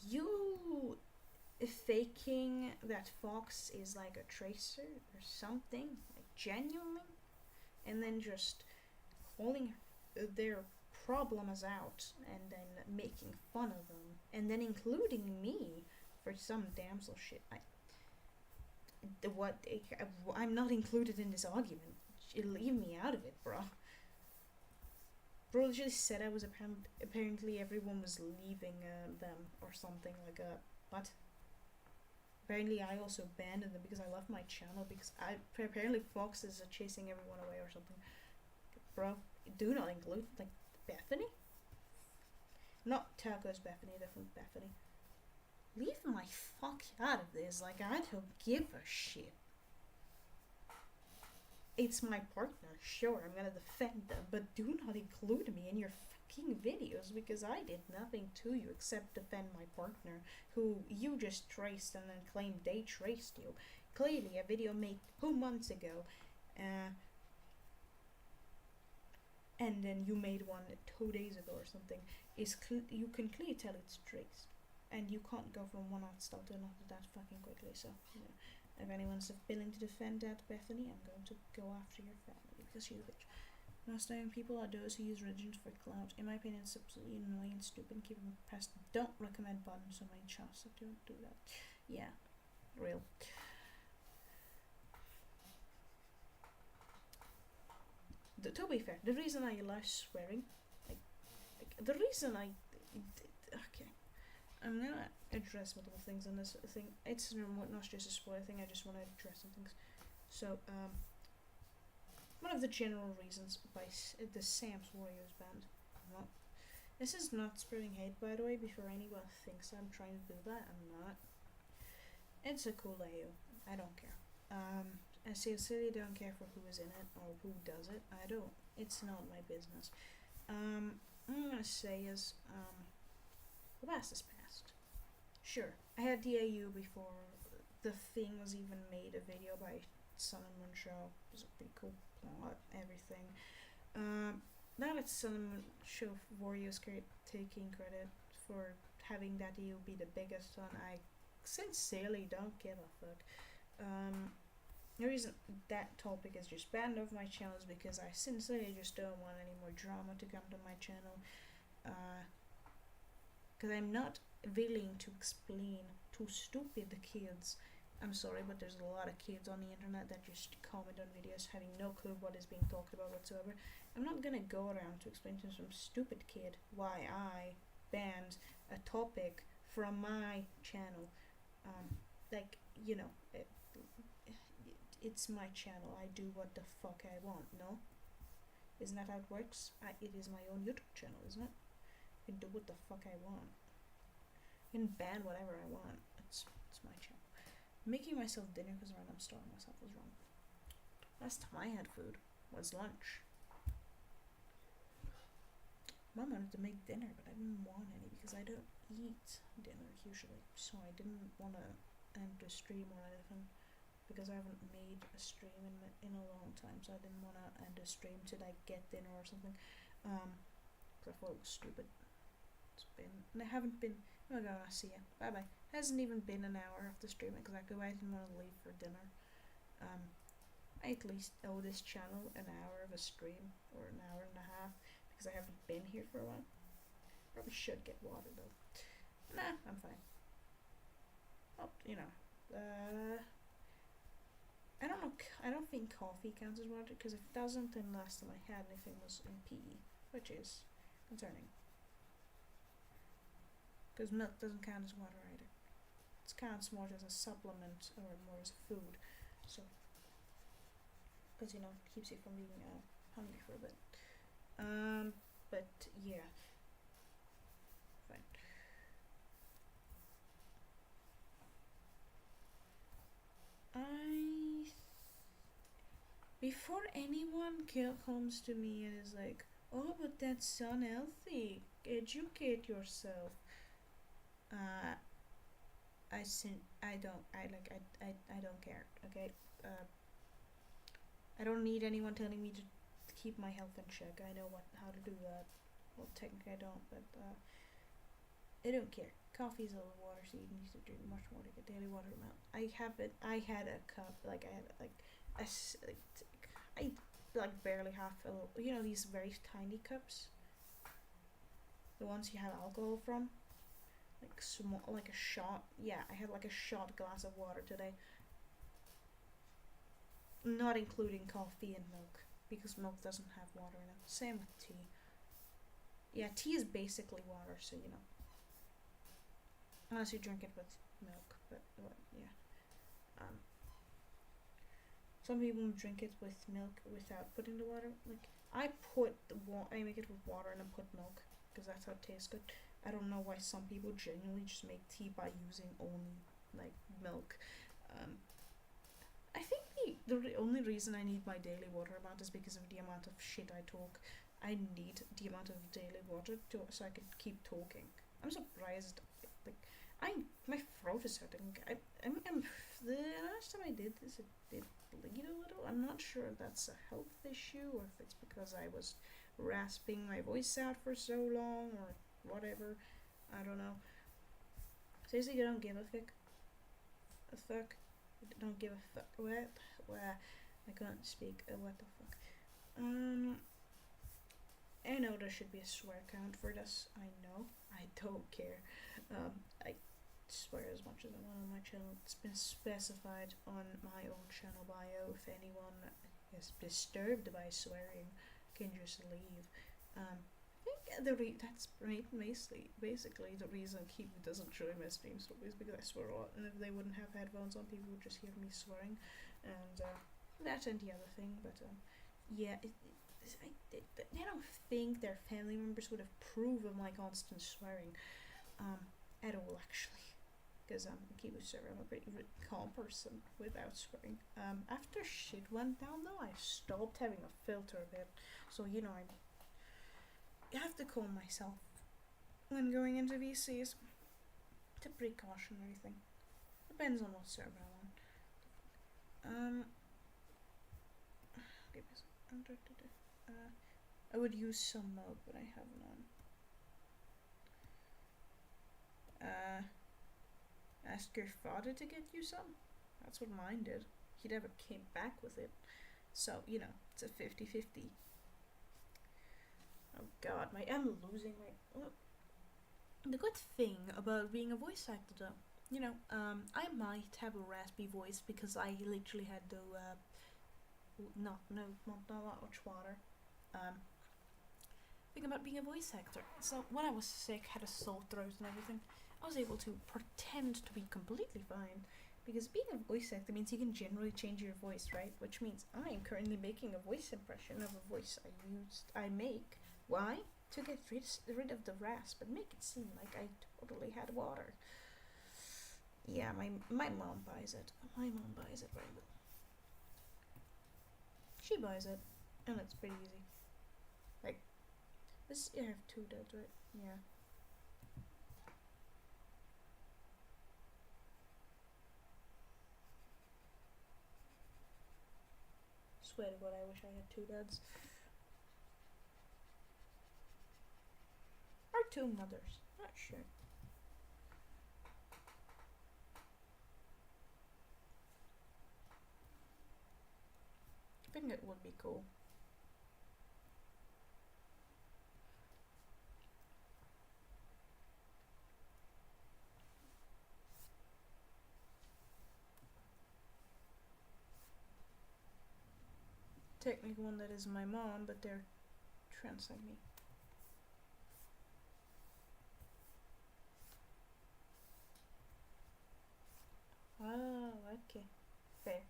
You faking that Fox is like a tracer or something, like genuinely, and then just calling their problems out and then making fun of them and then including me for some damsel shit. I'm not included in this argument. Leave me out of it, bro. Bro just said I was apparently everyone was leaving them or something like a what? Apparently I also banned them because I left my channel because apparently Fox is chasing everyone away or something. Bro, do not include like Bethany? Not Taco's Bethany, different Bethany. Leave my fuck out of this, like I don't give a shit. It's my partner, sure, I'm gonna defend them, but do not include me in your fucking videos because I did nothing to you except defend my partner, who you just traced and then claimed they traced you. Clearly a video made 2 months ago, and then you made one 2 days ago or something, you can clearly tell it's traced. And you can't go from one art style to another that fucking quickly, so, you know, if anyone's willing to defend that Bethany, I'm going to go after your family, because she's a bitch. Most known people are those who use religions for clout. In my opinion, it's absolutely annoying and stupid and keep them pressed. Don't recommend buttons on my channel, so don't do that. Yeah, real. To be fair, the reason I allow swearing, the reason okay, I'm gonna address multiple things on this thing. It's not just a spoiler thing, I just want to address some things. So, one of the general reasons why the Sam's Warriors band, this is not spreading hate, by the way, before anyone thinks I'm trying to do that, I'm not. It's a cool AO, I don't care. I seriously don't care for who is in it or who does it. I don't. It's not my business. What I'm gonna say is, the past is past. Sure, I had the AU before the thing was even made a video by Sun and Moon Show. It was a pretty cool plot, everything. Now that Sun and Moon Show Warriors taking credit for having that AU be the biggest one, I sincerely don't give a fuck. The reason that topic is just banned off my channel is because I sincerely just don't want any more drama to come to my channel. Because I'm not willing to explain to stupid kids I'm sorry, but there's a lot of kids on the internet that just comment on videos having no clue what is being talked about whatsoever. I'm not gonna go around to explain to some stupid kid why I banned a topic from my channel. Like, it's my channel. I do what the fuck I want, no? Isn't that how it works? It is my own YouTube channel, isn't it? I can do what the fuck I want. I can ban whatever I want. It's my channel. Making myself dinner because I'm starving myself was wrong. Last time I had food was lunch. Mom wanted to make dinner, but I didn't want any because I don't eat dinner usually. So I didn't want to end the stream or anything because I haven't made a stream in a long time. So I didn't want to end the stream to like get dinner or something. Because I thought it was stupid. And I haven't been. Oh my god, I see ya. Bye bye. Hasn't even been an hour of the stream exactly. I didn't want to leave for dinner. I at least owe this channel an hour of a stream or an hour and a half because I haven't been here for a while. Probably should get water though. Nah, I'm fine. Oh, I don't know. I don't think coffee counts as water because if it doesn't, then last time I had anything was in PE, which is concerning. Because milk doesn't count as water either. It counts more as a supplement or more as a food. So, because it keeps you from being hungry for a bit. But yeah, fine. Before anyone comes to me and is like, "Oh, but that's unhealthy. Educate yourself." I don't care. Okay. I don't need anyone telling me to keep my health in check. I know how to do that. Well, technically I don't, but I don't care. Coffee is a little water, so you need to drink much more to get daily water amount. I had a cup, I barely half a little. These very tiny cups, the ones you have alcohol from, like small, like a shot. Yeah, I had like a shot glass of water today. Not including coffee and milk, because milk doesn't have water in it. Same with tea. Yeah, tea is basically water, so unless you drink it with milk, but yeah. Some people drink it with milk without putting the water. Like I make it with water and then put milk because that's how it tastes good. I don't know why some people genuinely just make tea by using only like milk. I think the only reason I need my daily water amount is because of the amount of shit I talk. I need the amount of daily water so I can keep talking. I'm surprised. My throat is hurting. The last time I did this, it did bleed a little. I'm not sure if that's a health issue or if it's because I was rasping my voice out for so long or whatever. I don't know. Seriously, you don't give a fuck. A fuck. You don't give a fuck. What? I can't speak. What the fuck? I know there should be a swear count for this. I know. I don't care. I swear as much as I want on my channel. It's been specified on my own channel bio. If anyone is disturbed by swearing, can just leave. I think that's basically the reason Kiwi doesn't join my streams is because I swear a lot, and if they wouldn't have headphones on, people would just hear me swearing, and that and the other thing. But yeah, I don't think their family members would approve of my constant swearing at all, actually. Because Kiwi server, I'm a pretty calm person without swearing. After shit went down though, I stopped having a filter a bit. So I have to calm myself when going into VCs. It's a precautionary thing. Depends on what server I want. Give me some. I would use some milk, but I have none. Ask your father to get you some. That's what mine did. He never came back with it. So, it's a 50-50. Oh god, I'm losing my... The good thing about being a voice actor though I might have a raspy voice because I literally had to not no not that much water. Um, Thing about being a voice actor. So when I was sick, had a sore throat and everything, I was able to pretend to be completely fine. Because being a voice actor means you can generally change your voice, right? Which means I am currently making a voice impression of a voice I make. Why? To get rid of the rasp and make it seem like I totally had water. Yeah, my mom buys it. My mom buys it right. She buys it, and it's pretty easy. Like this, I have two duds, right? Yeah. Swear to God, I wish I had two dads or two mothers. Not sure. I think it would be cool. Technically, one that is my mom, but they're trans like me. Oh, okay. Fair.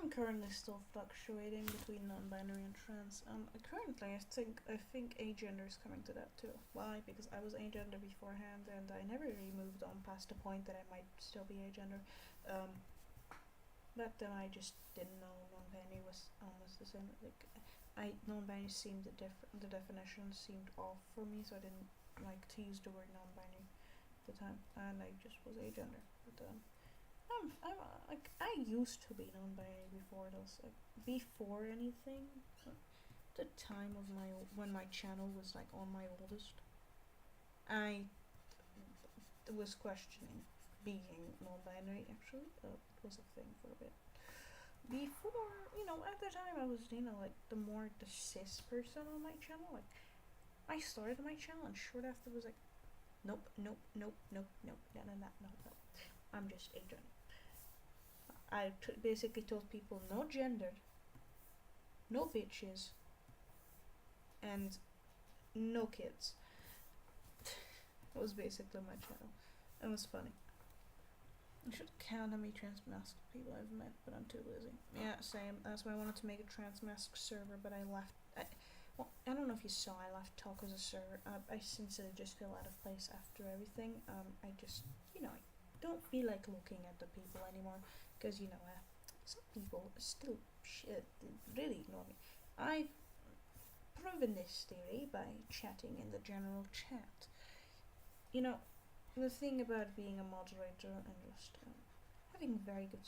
I'm currently still fluctuating between non-binary and trans. Currently, I think agender is coming to that too. Why? Because I was agender beforehand, and I never really moved on past the point that I might still be agender. Um, but then I just didn't know non-binary was almost the same. Like, non-binary seemed the definition seemed off for me, so I didn't like to use the word non-binary at the time, and I just was agender. But I'm like I used to be non-binary before this, like before anything. The time of my when my channel was like on my oldest, I was questioning being non-binary. Actually, it was a thing for a bit. Before, at the time I was, like the more the cis person on my channel. Like I started my channel, and short after was like, nope, nope, nope, nope, nope, no, no, no, no, no. I'm just agent. Basically told people no gender, no bitches, and no kids. That was basically my channel. It was funny. I should count how many transmask people I've met, but I'm too busy. Yeah, same. That's why I wanted to make a transmask server, but I left. I don't know if you saw, I left Talk as a server. I sincerely just feel out of place after everything. I just, I don't feel like looking at the people anymore, because, some people still really ignore me. I've proven this theory by chatting in the general chat. The thing about being a moderator and just having very good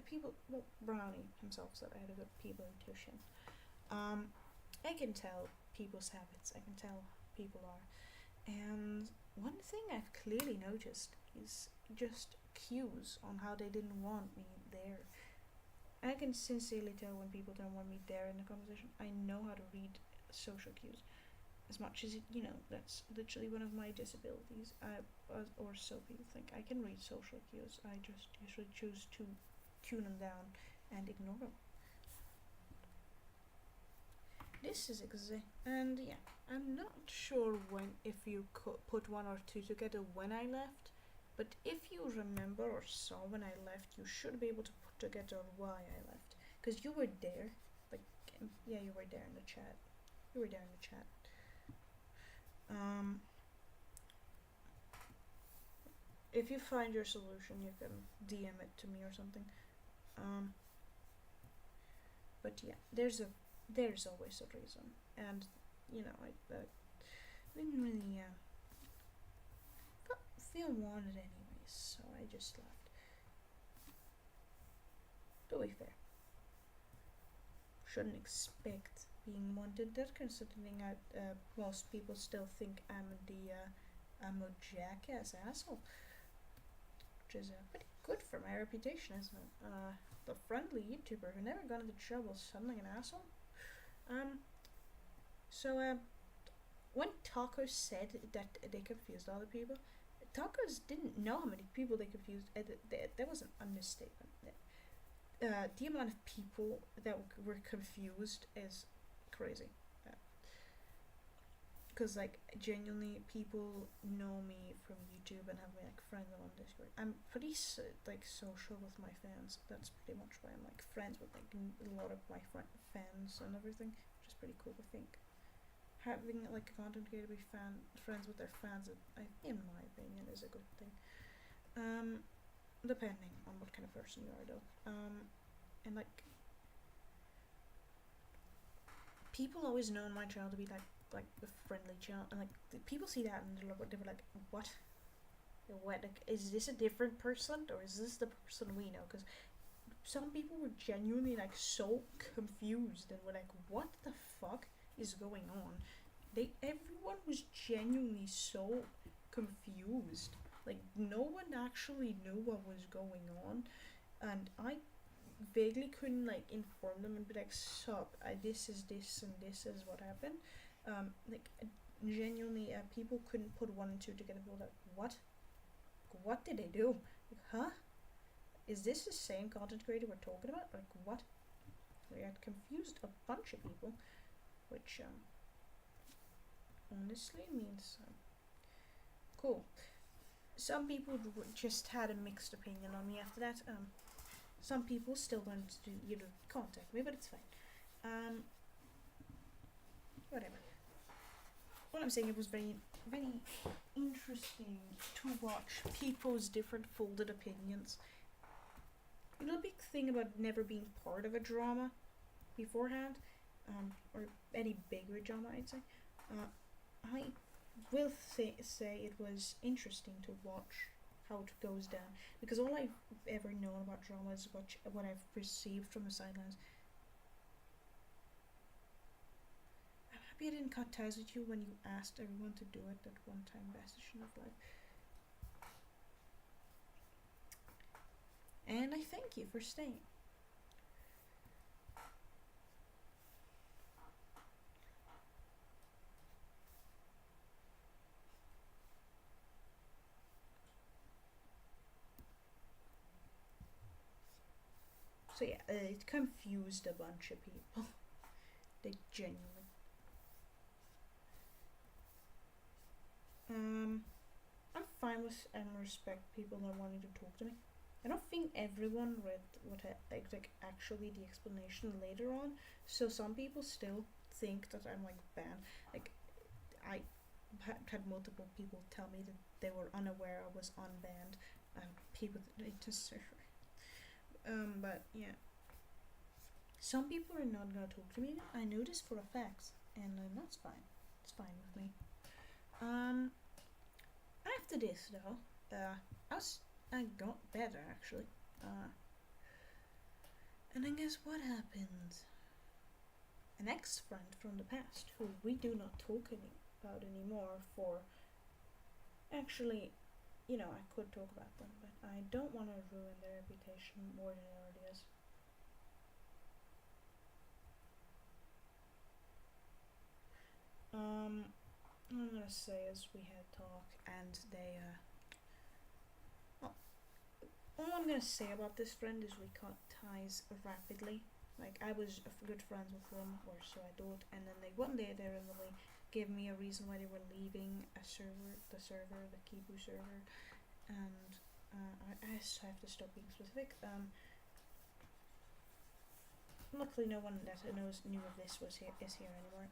people, well, Brownie himself said I had a good people intuition. I can tell people's habits, I can tell people are. And one thing I've clearly noticed is just cues on how they didn't want me there. I can sincerely tell when people don't want me there in the conversation. I know how to read social cues. As much as that's literally one of my disabilities. Or so people think. I can read social cues. I just usually choose to tune them down and ignore them. This is and yeah, I'm not sure when if you could put one or two together when I left, but if you remember or saw when I left, you should be able to put together why I left, because you were there. Like, yeah, you were there in the chat. You were there in the chat. If you find your solution, you can DM it to me or something. But yeah, there's always a reason, and I didn't really feel wanted anyways, so I just left. totally fair. Shouldn't expect being wanted that considering most people still think I'm a jackass asshole, which is pretty good for my reputation, isn't it? The friendly YouTuber who never got into trouble suddenly an asshole. So when Tacos said that they confused other people, Tacos didn't know how many people they confused. That was an understatement. The amount of people that were confused is crazy. Because genuinely, people know me from YouTube and have me friends on Discord. I'm pretty social with my fans. That's pretty much why I'm friends with a lot of my fans and everything, which is pretty cool. I think having a content creator be friends with their fans, in my opinion, is a good thing. Depending on what kind of person you are, though. And people always know my channel to be the friendly channel, and people see that and they were like, what? Is this a different person, or is this the person we know? Because some people were genuinely so confused and were like, what the fuck is going on? Everyone was genuinely so confused. No one actually knew what was going on, and I vaguely couldn't inform them and be like, sup, this is this and this is what happened. Genuinely, people couldn't put one and two together. People were like, what did they do? Huh? Is this the same content creator we're talking about? What? We had confused a bunch of people, which honestly means cool. Some people just had a mixed opinion on me after that. Some people still wanted to contact me, but it's fine. Whatever. What I'm saying, it was very, very interesting to watch people's different folded opinions. The big thing about never being part of a drama beforehand, or any bigger drama, I'd say, I will say it was interesting to watch how it goes down, because all I've ever known about drama is what I've perceived from the sidelines. I'm happy I didn't cut ties with you when you asked everyone to do it that one time, Bastion of Life. And I thank you for staying. So yeah, it confused a bunch of people. They genuinely. I'm fine with and respect people that wanting to talk to me. I don't think everyone read what actually the explanation later on, so some people still think that I'm banned. I had multiple people tell me that they were unaware I was unbanned. People that need to server. But yeah, some people are not gonna talk to me. I know this for a fact, and that's fine. It's fine with me. After this though, I got better actually. And then guess what happened? An ex-friend from the past who we do not talk about anymore for. Actually, I could talk about them, but I don't want to ruin their reputation more than it already is. I'm gonna say as we had talk, and they well, all I'm gonna say about this friend is we cut ties rapidly. I was good friends with them, or so I thought, and then one day they randomly gave me a reason why they were leaving the server, the Kibu server, and I just have to stop being specific. Luckily, no one that knew of this is here anymore.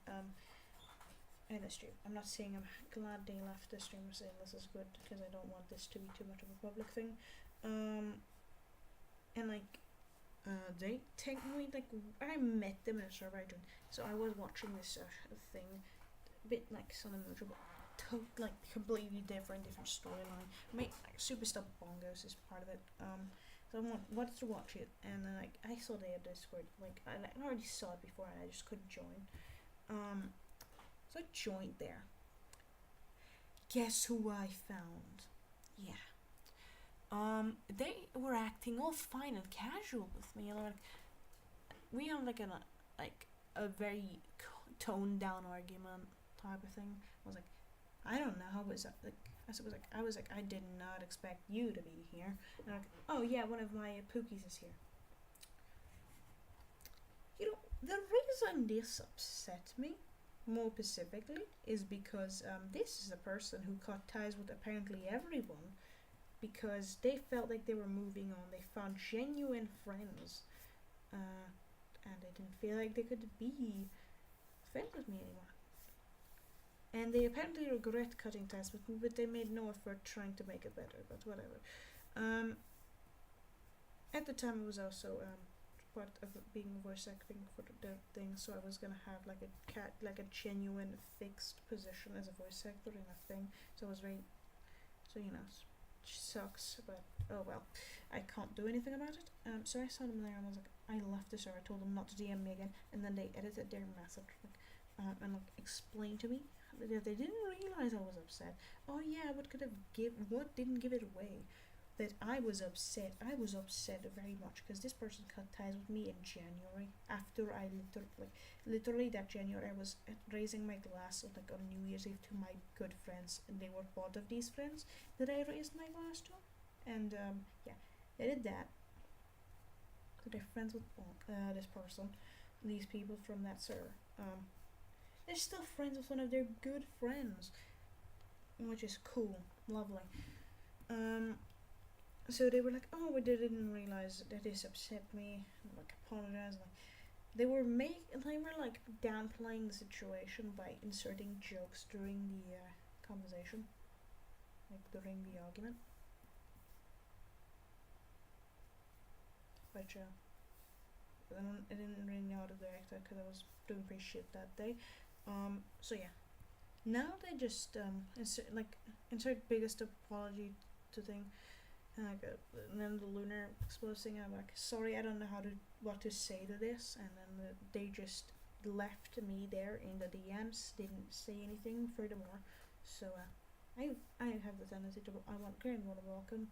In the stream, I'm not saying I'm glad they left the stream. I'm saying this is good because I don't want this to be too much of a public thing. And they technically I met them in a server I joined, so I was watching this thing, a bit like Sun and Moon, but completely different storyline. Super Stuff Bongos is part of it. So wanted to watch it, and then like I saw their Discord. Like I already saw it before, and I just couldn't join. Um, so I joined there. Guess who I found? Yeah. They were acting all fine and casual with me, and like we have like a very toned down argument type of thing. I was like, I don't know how was that like. I was like, I did not expect you to be here. And like, oh yeah, one of my Pookies is here. You know, the reason this upset me, more specifically, is because this is a person who cut ties with apparently everyone because they felt like they were moving on. They found genuine friends, and they didn't feel like they could be friends with me anymore. And they apparently regret cutting ties with me, but they made no effort trying to make it better. But whatever. Um, at the time, I was also part of being voice acting for the thing, so I was gonna have like a genuine fixed position as a voice actor in a thing. So I was very, so sucks, but oh well, I can't do anything about it. So I saw them there and I was like, I left the server, I told them not to DM me again, and then they edited their message and like explained to me that they didn't realize I was upset. Oh yeah, what didn't give it away? That I was upset. I was upset very much because this person cut ties with me in January. After I literally that January, I was raising my glass on New Year's Eve to my good friends, and they were part of these friends that I raised my glass to, and yeah, they did that. So they're friends with this person, these people from that server. They're still friends with one of their good friends, which is cool, lovely. Um, so they were like, "Oh, we didn't realize that this upset me." I'm like, apologize. Like, they were like downplaying the situation by inserting jokes during the conversation, like during the argument. Which I didn't really know how to direct that because I was doing pretty shit that day. So yeah, now they just insert biggest apology to thing. And then the lunar explosive thing. I'm like, sorry, I don't know what to say to this. And then they just left me there in the DMs. Didn't say anything furthermore. So I have the tendency to kind of want to block him.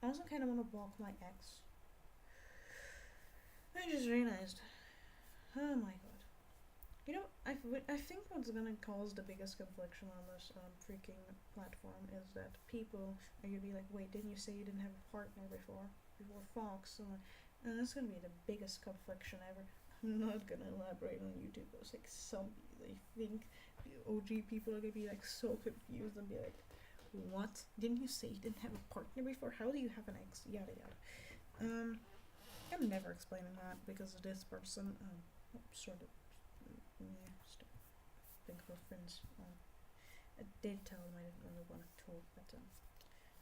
I also kind of want to block my ex. I just realized. Oh my god. You know, I think what's gonna cause the biggest confliction on this freaking platform is that people are gonna be like, wait, didn't you say you didn't have a partner before Fox? And that's gonna be the biggest confliction ever. I'm not gonna elaborate on YouTube. It's like I think OG people are gonna be like so confused and be like, what? Didn't you say you didn't have a partner before? How do you have an ex? Yada yada. I'm never explaining that because of this person. Sort of. Yeah, just think of friends. I did tell them I didn't really want to talk, but it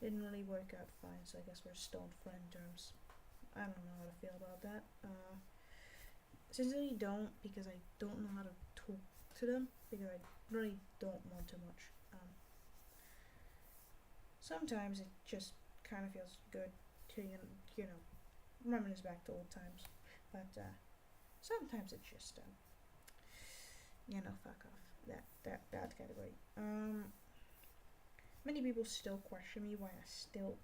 didn't really work out fine, so I guess we're still on friend terms. I don't know how to feel about that. Sincerely don't, because I don't know how to talk to them, because I really don't want too much. Sometimes it just kind of feels good to, reminisce back to old times, but sometimes it's just fuck off. That category. Many people still question me why I still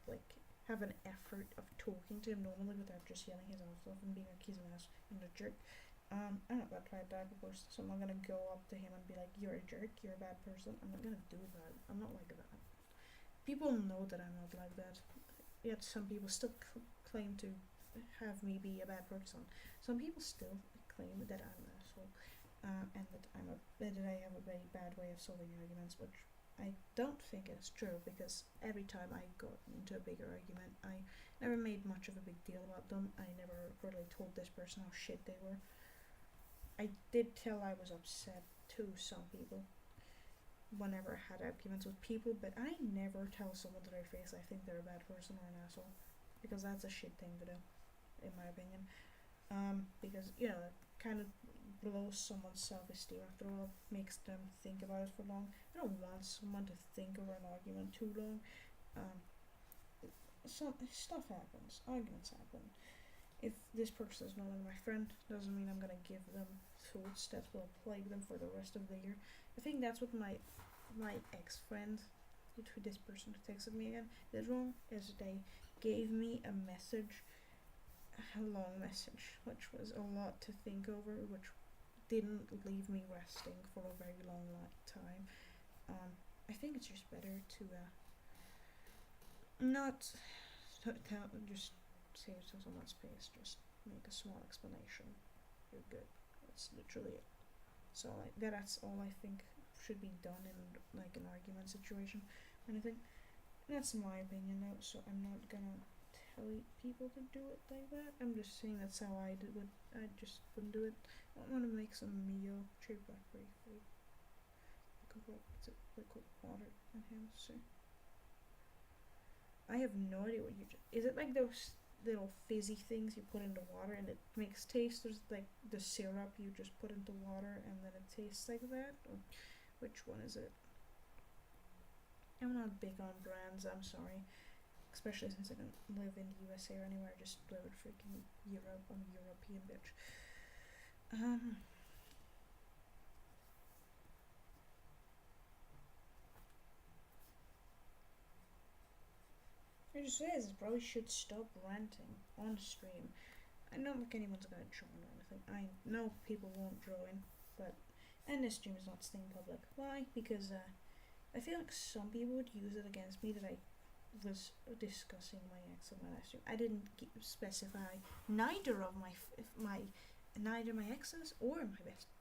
have an effort of talking to him normally without just yelling his ass off and being like he's an ass and a jerk. I'm not that type of person, so I'm not gonna go up to him and be like, "You're a jerk, you're a bad person." I'm not gonna do that. I'm not like that. People know that I'm not like that. Yet some people still claim to have me be a bad person. Some people still claim that I'm an asshole. And that I have a very bad way of solving arguments, which I don't think is true because every time I got into a bigger argument, I never made much of a big deal about them. I never really told this person how shit they were. I did tell I was upset to some people whenever I had arguments with people, but I never tell someone to their face I think they're a bad person or an asshole because that's a shit thing to do, in my opinion. Because it kind of blows someone's self-esteem after all, makes them think about it for long. I don't want someone to think over an argument too long. some stuff happens, arguments happen. If this person is no longer my friend, doesn't mean I'm gonna give them thoughts that will plague them for the rest of the year. I think that's what my ex friend, who this person who texted me again, did wrong. Is they gave me a message, a long message, which was a lot to think over, which didn't leave me resting for a very long time. I think it's just better to not tell, just say it to someone's face, just make a small explanation. You're good. That's literally it. So that's all I think should be done in like an argument situation or anything. That's my opinion though, so I'm not gonna tell people to do it like that. I'm just saying that's how I did it. I just wouldn't do it. I want to make some meal, cherry blackberry food. It's a liquid water in here, so I have no idea what you just. Is it like those little fizzy things you put into water and it makes taste? There's like the syrup you just put into water and then it tastes like that? Or which one is it? I'm not big on brands, I'm sorry. Especially since I don't live in the USA or anywhere, I just live in freaking Europe. I'm a European bitch. I just says probably should stop ranting on stream. I don't think anyone's gonna join or anything. I know people won't join, but and this stream is not staying public. Why? Because I feel like some people would use it against me that I was discussing my ex on my last stream. I didn't specify neither of neither my ex's or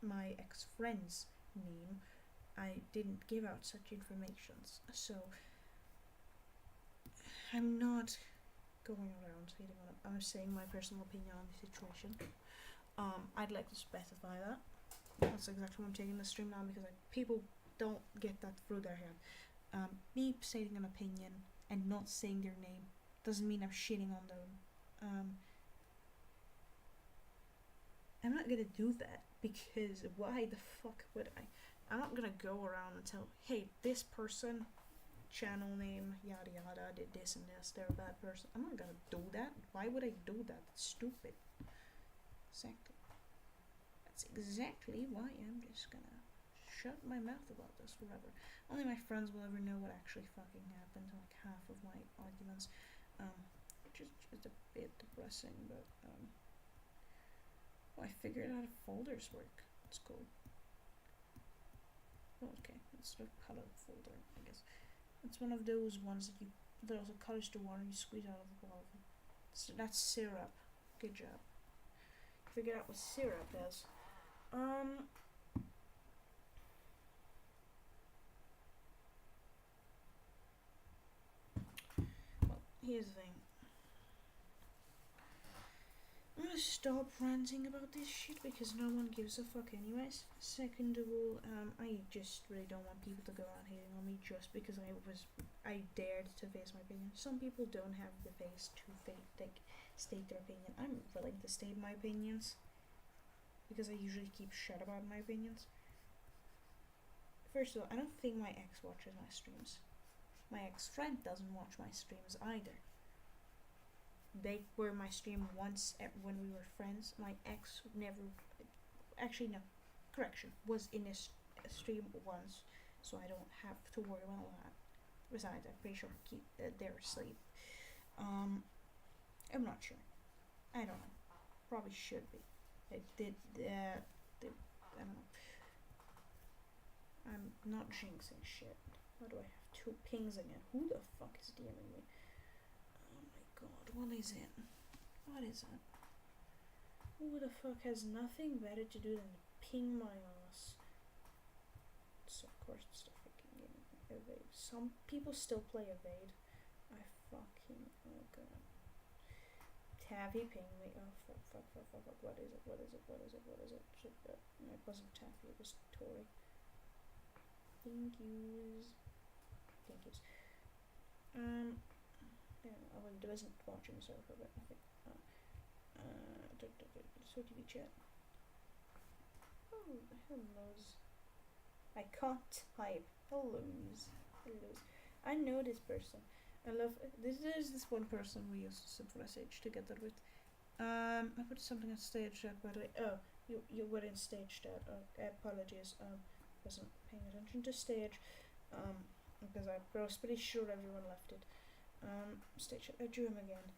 my ex friend's name. I didn't give out such informations, so I'm not going around hating on it. I'm saying my personal opinion on the situation. I'd like to specify that. That's exactly why I'm taking the stream now, because people don't get that through their head. Me stating an opinion and not saying their name doesn't mean I'm shitting on them. I'm not gonna do that, because why the fuck would I? I'm not gonna go around and tell, hey, this person, channel name, yada yada, did this and this, they're a bad person. I'm not gonna do that. Why would I do that? That's stupid. Exactly. That's exactly why I'm just gonna shut my mouth about this forever. Only my friends will ever know what actually fucking happened to like half of my arguments. Which is just a bit depressing, but well, I figured out how folders work. It's cool. Oh, okay, it's a color folder, I guess. It's one of those ones that there's a colors to water you squeeze out of the bottle. So that's syrup. Good job. Figure out what syrup is. Well, here's the thing. I'm gonna stop ranting about this shit because no one gives a fuck anyways. Second of all, I just really don't want people to go around hating on me just because I dared to face my opinion. Some people don't have the face to state their opinion. I'm willing to state my opinions because I usually keep shut about my opinions. First of all, I don't think my ex watches my streams. My ex-friend doesn't watch my streams either. They were my stream once when we were friends. My ex never, actually no, correction, was in a stream once, so I don't have to worry about that. Besides, I'm pretty sure they're asleep. I'm not sure. I don't know. Probably should be. I don't know. I'm not jinxing shit. Why do I have 2 pings again? Who the fuck is DMing me? Oh my god, what is it? What is it? Who the fuck has nothing better to do than ping my ass? So of course it's the freaking game. Evade. Some people still play Evade. I fucking, oh god. Taffy ping me. Oh fuck. What is it? Shit, it wasn't Taffy, it was Tori. Thank yous. Yeah, I wasn't watching the server, but I think. So TV chat. Oh, hellos. I can't type. Hellos. I know this person. I love this. There's this one person we used to sub for SH together with. I put something on stage chat, by the way. Oh, you were in stage chat. Apologies. Wasn't paying attention to stage. Because I was pretty sure everyone left it. Stage chat. I drew him again.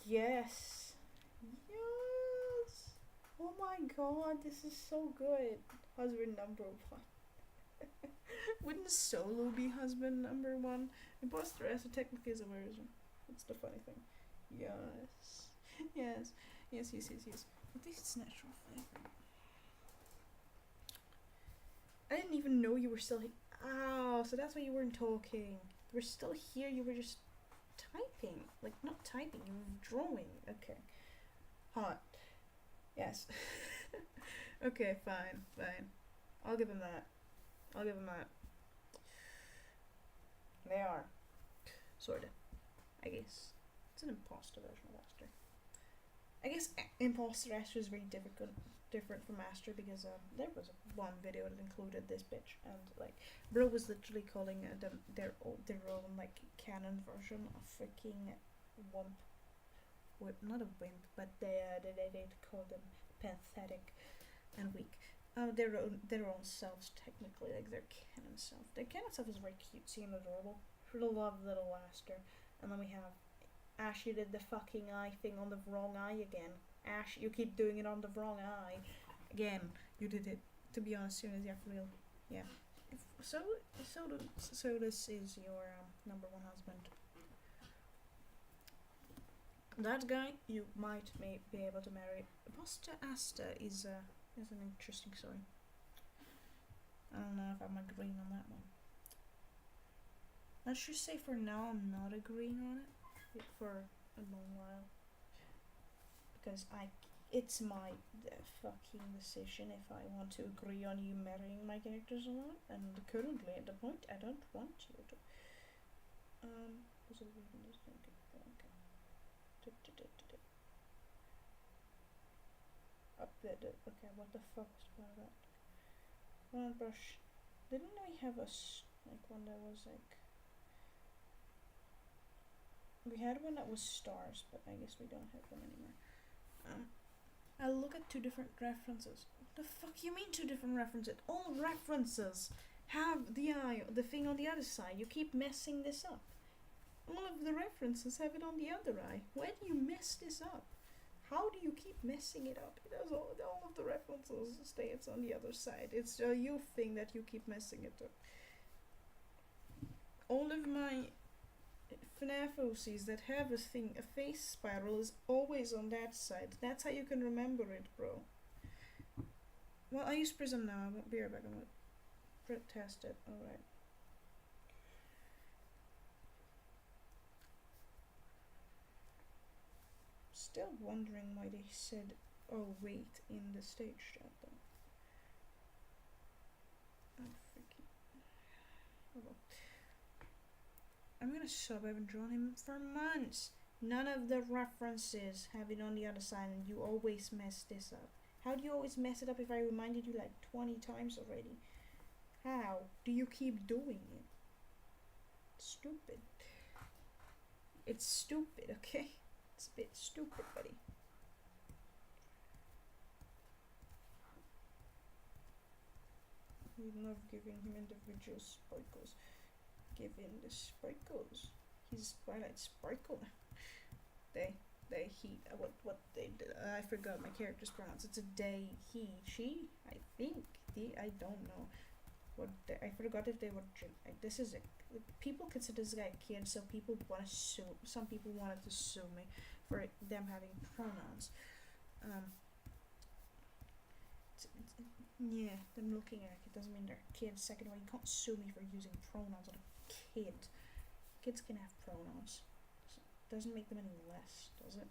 Yes. Yes. Oh my god, this is so good. Husband number one. Wouldn't Solo be husband number one? Imposter as technically is a version. That's the funny thing. Yes. Yes. Yes. At least it's natural flavor. I didn't even know you were still here. Oh, so that's why you weren't talking. You were still here, you were just typing. Like, not typing, you were drawing. Okay. Hot. Yes. Okay, fine. I'll give him that. They are. Sorta. I guess. It's an imposter version of Aster. I guess imposter Aster is very different from Aster because there was one video that included this bitch and like bro was literally calling them their own like canon version of freaking wimp. Not a wimp, but they call them pathetic and weak. Their own selves technically, like their canon self. Their canon self is very cutesy and adorable. For the love of little Aster. And then we have Ash, you did the fucking eye thing on the wrong eye again. Ash, you keep doing it on the wrong eye. Again, you did it. To be honest, soon as you have real, yeah. So this is your number one husband. That guy you might be able to marry. Imposter Aster is an interesting story. I don't know if I'm agreeing on that one. Let's just say for now I'm not agreeing on it for a long while because it's my fucking decision if I want to agree on you marrying my characters or not, and currently at the point I don't want you to. Okay, what the fuck was part of that? One brush. Didn't we have one that was like? We had one that was stars, but I guess we don't have them anymore. I'll look at two different references. What the fuck you mean two different references? All references have the thing on the other side. You keep messing this up. All of the references have it on the other eye. Why do you mess this up? How do you keep messing it up? It has all of the references stays on the other side. It's a you thing that you keep messing it up. All of my FNAF OCs that have a face spiral is always on that side. That's how you can remember it, bro. Well, I use Prism now. I won't be right back. I'm gonna test it. Alright. Still wondering why they said, oh wait, in the stage chat though. Oh freaking. Oh well. I'm gonna sub. I haven't drawn him for months. None of the references have it on the other side, and you always mess this up. How do you always mess it up if I reminded you like 20 times already? How do you keep doing it? Stupid. It's stupid, okay? It's a bit stupid, buddy. We love giving him individual sparkles. Give him the sparkles. He's Twilight Sparkle. I forgot my character's pronouns. It's a they, he, she. I think I don't know. I forgot if they were. This is people consider this guy a kid, so people want to sue. Some people wanted to sue me for them having pronouns. Yeah, them looking at it doesn't mean they're kids. Second of all, you can't sue me for using pronouns on a kid. Kids can have pronouns. So it doesn't make them any less, does it?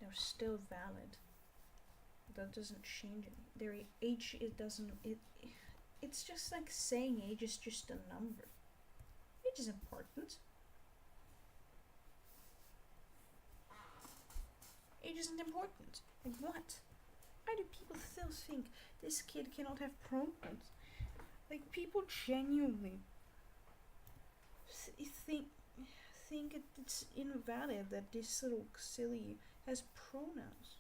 They're still valid. That doesn't change it. Their age, it's just like saying age is just a number. Age is important. Age isn't important. Like what? Why do people still think this kid cannot have pronouns? Like people genuinely it's invalid that this little silly has pronouns.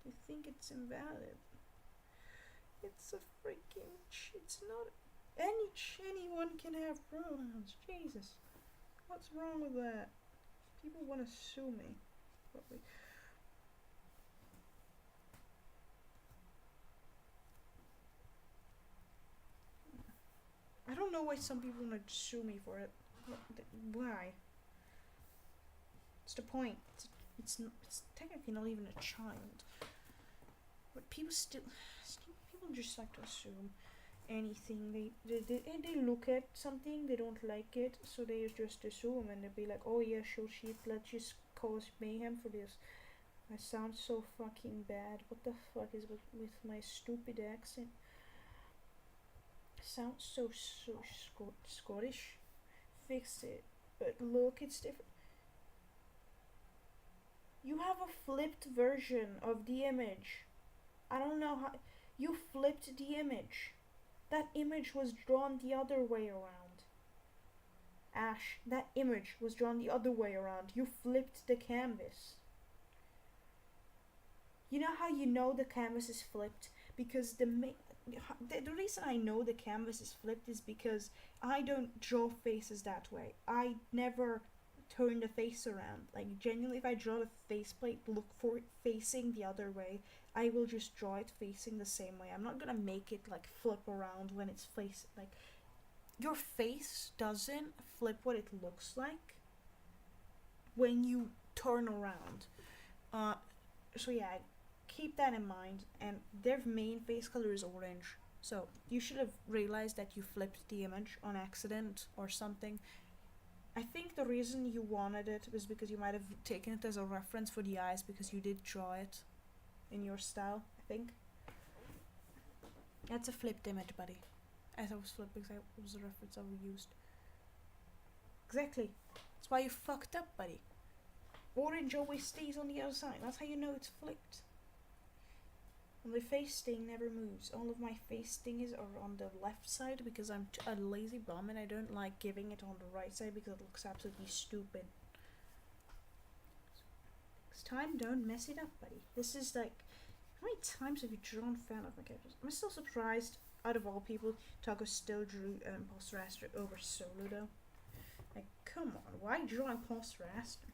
They think it's invalid. It's a freaking. It's not. Anyone can have pronouns. Jesus. What's wrong with that? People want to sue me. Probably. I don't know why some people want to sue me for it. Why? What's the point? It's technically not even a child. But people just like to assume anything. They look at something, they don't like it, so they just assume, and they'll be like, oh yeah, sure, let's just cause mayhem for this. I sound so fucking bad. What the fuck is with my stupid accent? I sound so Scottish. Fix it. But look, it's different. You have a flipped version of the image. I don't know how. You flipped the image. That image was drawn the other way around. Ash, that image was drawn the other way around. You flipped the canvas. You know how you know the canvas is flipped? Because the reason I know the canvas is flipped is because I don't draw faces that way. I never turn the face around. Like, genuinely, if I draw the faceplate, look for it facing the other way, I will just draw it facing the same way. I'm not gonna make it like flip around when it's like, your face doesn't flip what it looks like when you turn around. So yeah, keep that in mind. And their main face color is orange, so you should have realized that you flipped the image on accident or something. I think the reason you wanted it was because you might have taken it as a reference for the eyes, because you did draw it in your style, I think. That's a flipped image, buddy. As I was flipping, because it was a reference I used. Exactly. That's why you fucked up, buddy. Orange always stays on the other side. That's how you know it's flipped. And the face sting never moves. All of my face stings are on the left side because I'm a lazy bum and I don't like giving it on the right side because it looks absolutely stupid. Next time, don't mess it up, buddy. This is like, how many times have you drawn fan of my characters? I'm still surprised, out of all people, Taco still drew Imposter Aster over Solo though. Like, come on, why draw Imposter Aster?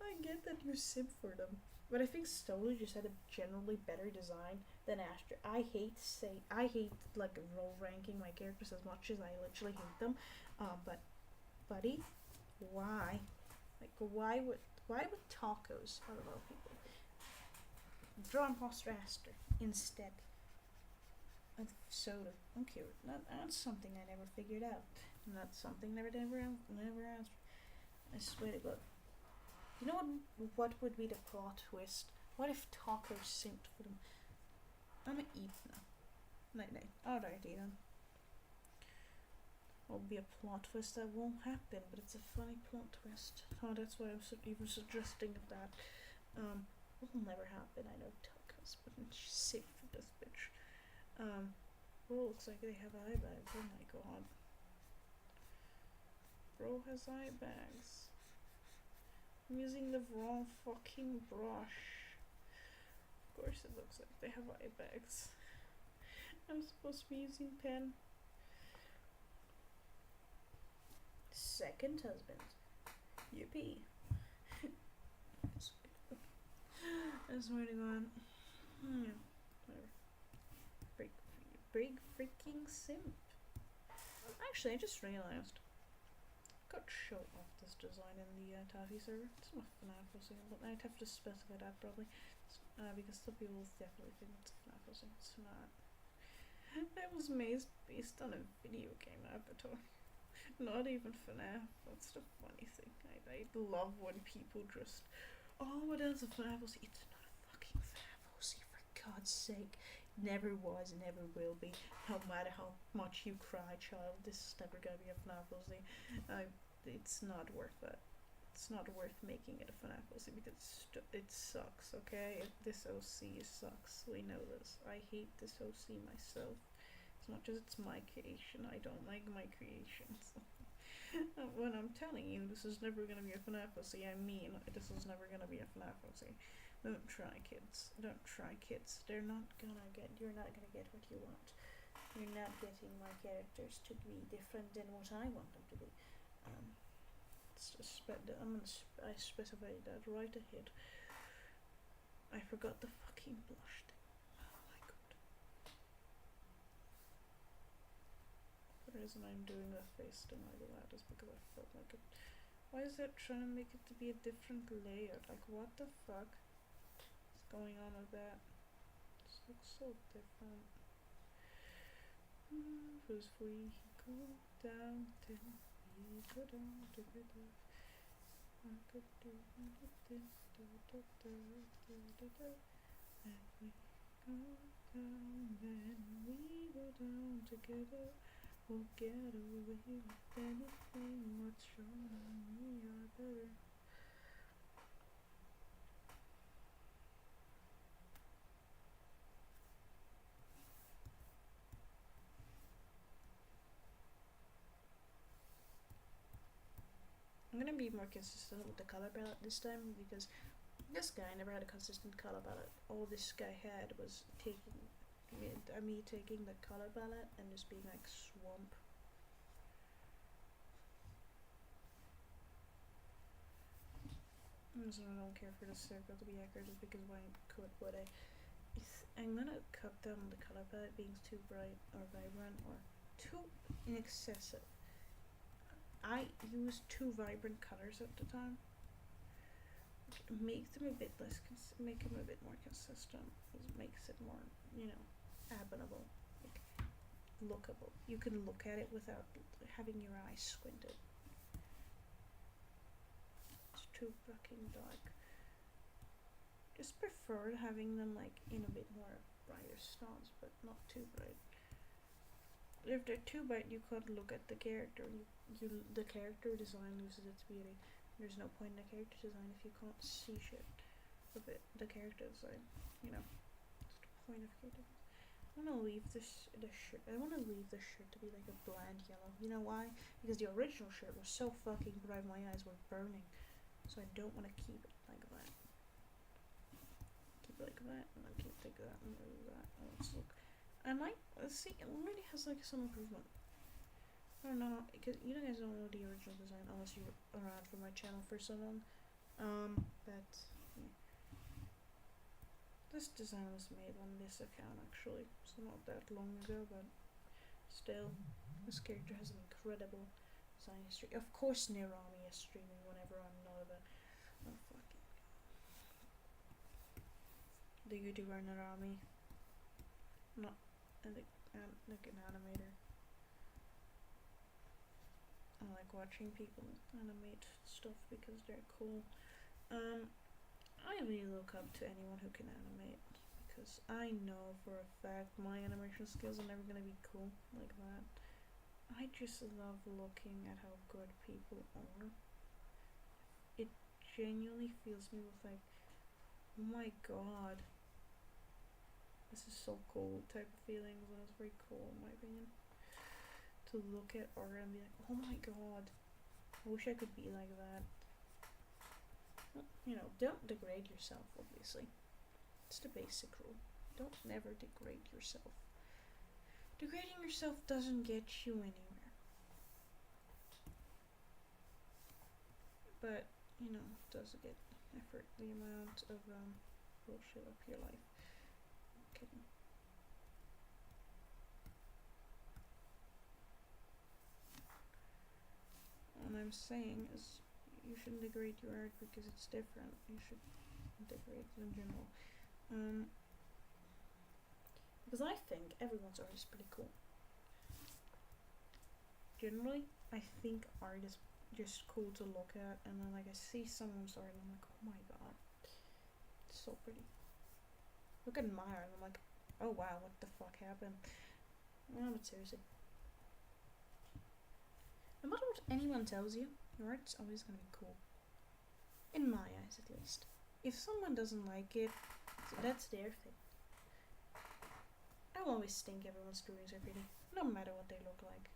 I get that you simp for them, but I think Solo just had a generally better design than Aster. I hate like role ranking my characters as much as I literally hate them. But buddy, why? Like, why would tacos, out of all people, draw Imposter Aster instead of Solo? Okay, that's something I never figured out, and that's something never asked. I swear to God. You know what would be the plot twist? What if Taco simped for them? I'm gonna eat now. Night. Alright, Ethan. Will be a plot twist that won't happen, but it's a funny plot twist. Oh, that's why I'm even suggesting that. Will never happen. I know Taco's wouldn't simp for this bitch. Bro looks like they have eye bags. Oh my god. Bro has eye bags. I'm using the wrong fucking brush. Of course it looks like they have eye bags. I'm supposed to be using pen. Second husband. Yippee. I swear to God. Whatever. Big freaking simp. Actually, I just realized. Got show off this design in the Taffy server. It's not FNAF thing, but I'd have to specify that probably, because some people will definitely think it's a FNAF thing. It's not. That was based on a video game avatar, not even FNAF. That's the funny thing. I love when people just, oh, what else a FNAF? It's not a fucking FNAF. For God's sake, never was, never will be. No matter how much you cry, child, this is never gonna be a FNAF. It's not worth it. It's not worth making it a FNAF because it sucks, okay? This OC sucks. We know this. I hate this OC myself. It's not just it's my creation. I don't like my creations. When I'm telling you this is never gonna be a FNAF OC, I mean this is never gonna be a FNAF OC. Don't try, kids. Don't try, kids. You're not gonna get what you want. You're not getting my characters to be different than what I want them to be. It's just I specified that right ahead. I forgot the fucking blush thing. Oh my god. The reason I'm doing that face thing like that is because I felt like it. Why is that trying to make it to be a different layer? Like, what the fuck is going on with that? This looks so different. Who's we go down till we go down together. I could do anything, and we go down, then we go down together. We'll get away with anything. What's wrong? We are better. I'm gonna be more consistent with the color palette this time because this guy never had a consistent color palette. All this guy had was me taking the color palette and just being like swamp. So I don't care for the circle to be accurate just because why would I? I'm gonna cut down the color palette being too bright or vibrant or too excessive. I used too vibrant colors at the time. Make them a bit less, make them a bit more consistent. It makes it more, habitable, like lookable. You can look at it without having your eyes squinted. It's too fucking dark. Just preferred having them like in a bit more brighter tones, but not too bright. If they're too bright, you can't look at the character. The character design loses its beauty. There's no point in the character design if you can't see shit of it. The character design, it's the point of character. I want to leave the shirt. I want to leave the shirt to be like a bland yellow. You know why? Because the original shirt was so fucking bright, my eyes were burning. So I don't want to keep it like that. Keep it like that, and then take that and move that. And let's look. Let's see, it already has like some improvement. I don't know, because you guys don't know the original design unless you're around for my channel for so long. This design was made on this account actually, so not that long ago, but still, this character has an incredible design history. Of course, Nirami is streaming whenever I'm not about. Oh fucking. The YouTuber Nirami. Not like an animator. I like watching people animate stuff because they're cool. I really look up to anyone who can animate because I know for a fact my animation skills are never gonna be cool like that. I just love looking at how good people are. It genuinely fills me with like, oh my god, this is so cool type of feelings, and it's very cool in my opinion. To look at art and be like, oh my god, I wish I could be like that. Well, don't degrade yourself, obviously. It's the basic rule. Don't never degrade yourself. Degrading yourself doesn't get you anywhere. But, it does get effort, the amount of bullshit up your life. I'm kidding. What I'm saying is you shouldn't degrade your art because it's different. You should degrade it in general. Because I think everyone's art is pretty cool. Generally, I think art is just cool to look at, and then like I see someone's art and I'm like, oh my god, it's so pretty. Look at my art and I'm like, oh wow, what the fuck happened? No, but seriously. No matter what anyone tells you, your art's always gonna be cool. In my eyes, at least. If someone doesn't like it, that's their thing. I always think everyone's drawings are pretty, no matter what they look like.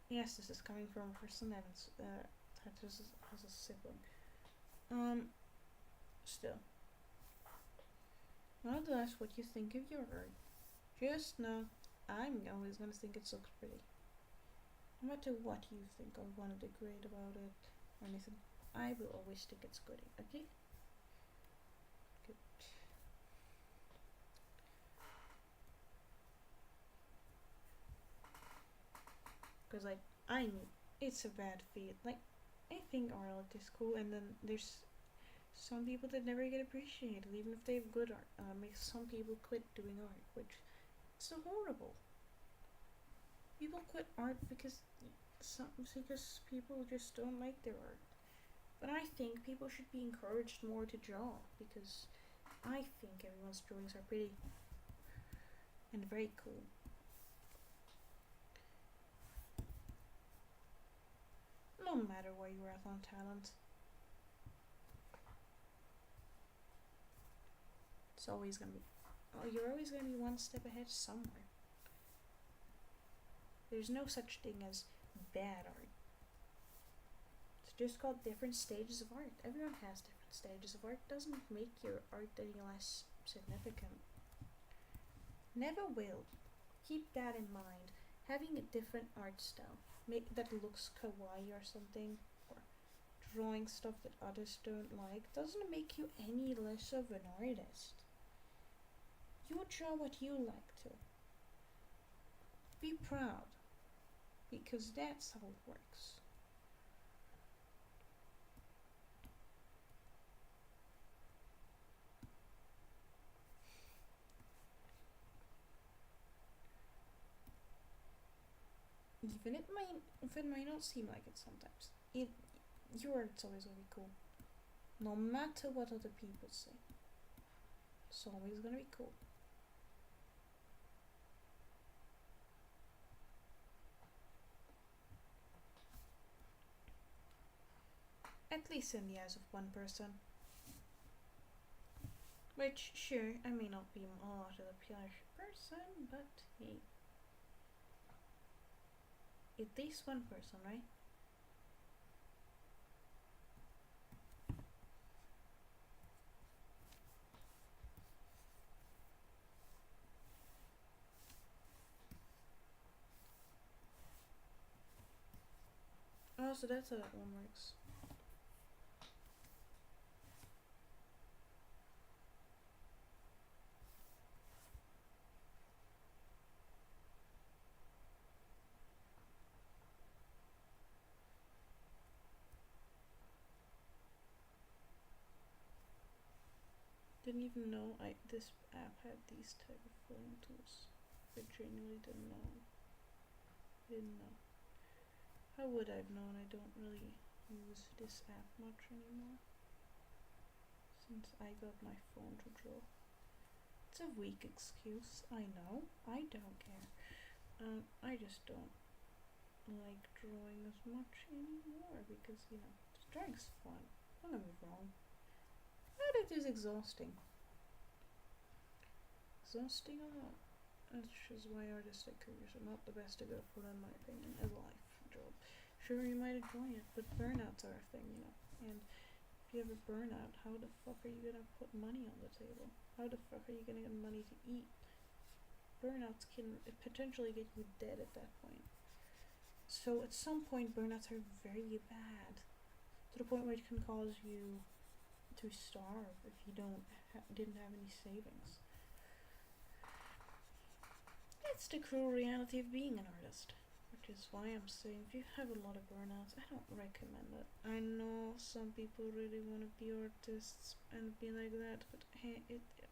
Yes, this is coming from a person that has a sibling. Um, Still, not that's what you think of your art. Just know, I'm always gonna think it looks pretty. No matter what you think or want to degrade about it or anything, I will always think it's good. Okay? Good. Because like I knew it's a bad feat. Like I think art is cool, and then there's some people that never get appreciated, even if they have good art. Makes some people quit doing art, which is so horrible. People quit art because people just don't like their art. But I think people should be encouraged more to draw because I think everyone's drawings are pretty and very cool. No matter where you're at on talent, it's always gonna be. Oh, you're always gonna be one step ahead somewhere. There's no such thing as bad art. It's just called different stages of art. Everyone has different stages of art. Doesn't make your art any less significant. Never will. Keep that in mind. Having a different art style that looks kawaii or something, or drawing stuff that others don't like, doesn't make you any less of an artist. You draw what you like to. Be proud, because that's how it works. If it might not seem like it sometimes, your art's always gonna be cool, no matter what other people say. It's always gonna be cool. At least in the eyes of one person. Which, sure, I may not be a lot of the pure person, but hey, at least one person, right? Oh, so that's how that one works. Didn't even know this app had these type of filling tools. I genuinely didn't know. Didn't know. How would I have known? I don't really use this app much anymore. Since I got my phone to draw. It's a weak excuse, I know. I don't care. I just don't like drawing as much anymore because, drawing's fun. Don't get me wrong. But it is exhausting. Exhausting a lot. That's just why artistic careers are not the best to go for, in my opinion, as a life job. Sure, you might enjoy it, but burnouts are a thing, And if you have a burnout, how the fuck are you gonna put money on the table? How the fuck are you gonna get money to eat? Burnouts can potentially get you dead at that point. So at some point, burnouts are very bad, to the point where it can cause you to starve if you didn't have any savings. It's the cruel reality of being an artist, which is why I'm saying if you have a lot of burnouts, I don't recommend it. I know some people really want to be artists and be like that, but hey,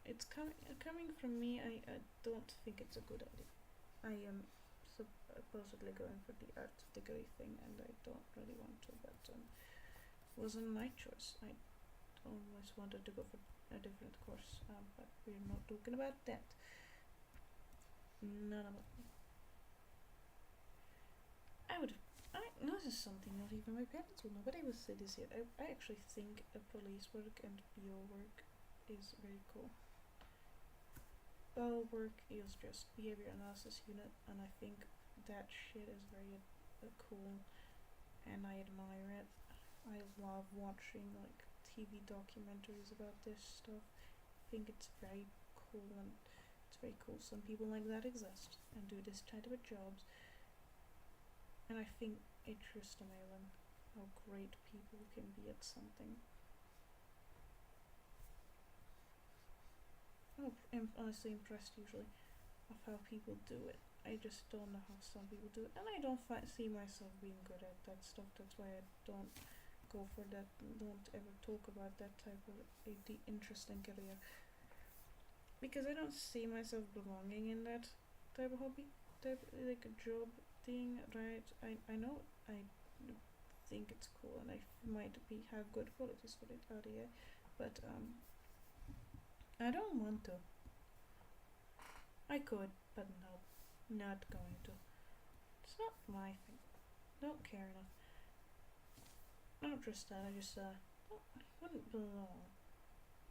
it's coming from me. I don't think it's a good idea. I am supposedly going for the art degree thing, and I don't really want to, but it wasn't my choice. I always wanted to go for a different course, but we're not talking about that. None of it. I know this is something not even my parents would know, but I will say this here. I actually think a police work and BO work is very cool. BO work is just behavior analysis unit, and I think that shit is very cool, and I admire it. I love watching like TV documentaries about this stuff. I think it's very cool, and it's very cool some people like that exist and do this type of jobs. And I think it's just amazing how great people can be at something. I'm honestly impressed usually of how people do it. I just don't know how some people do it, and I don't see myself being good at that stuff. That's why I don't go for that. Don't ever talk about that type of the interesting career, because I don't see myself belonging in that type of hobby, type like a job thing. Right? I know I think it's cool, and I might be have good qualities for it out here, but I don't want to. I could, but no, not going to. It's not my thing. Don't care enough. Not just that. I just I wouldn't belong.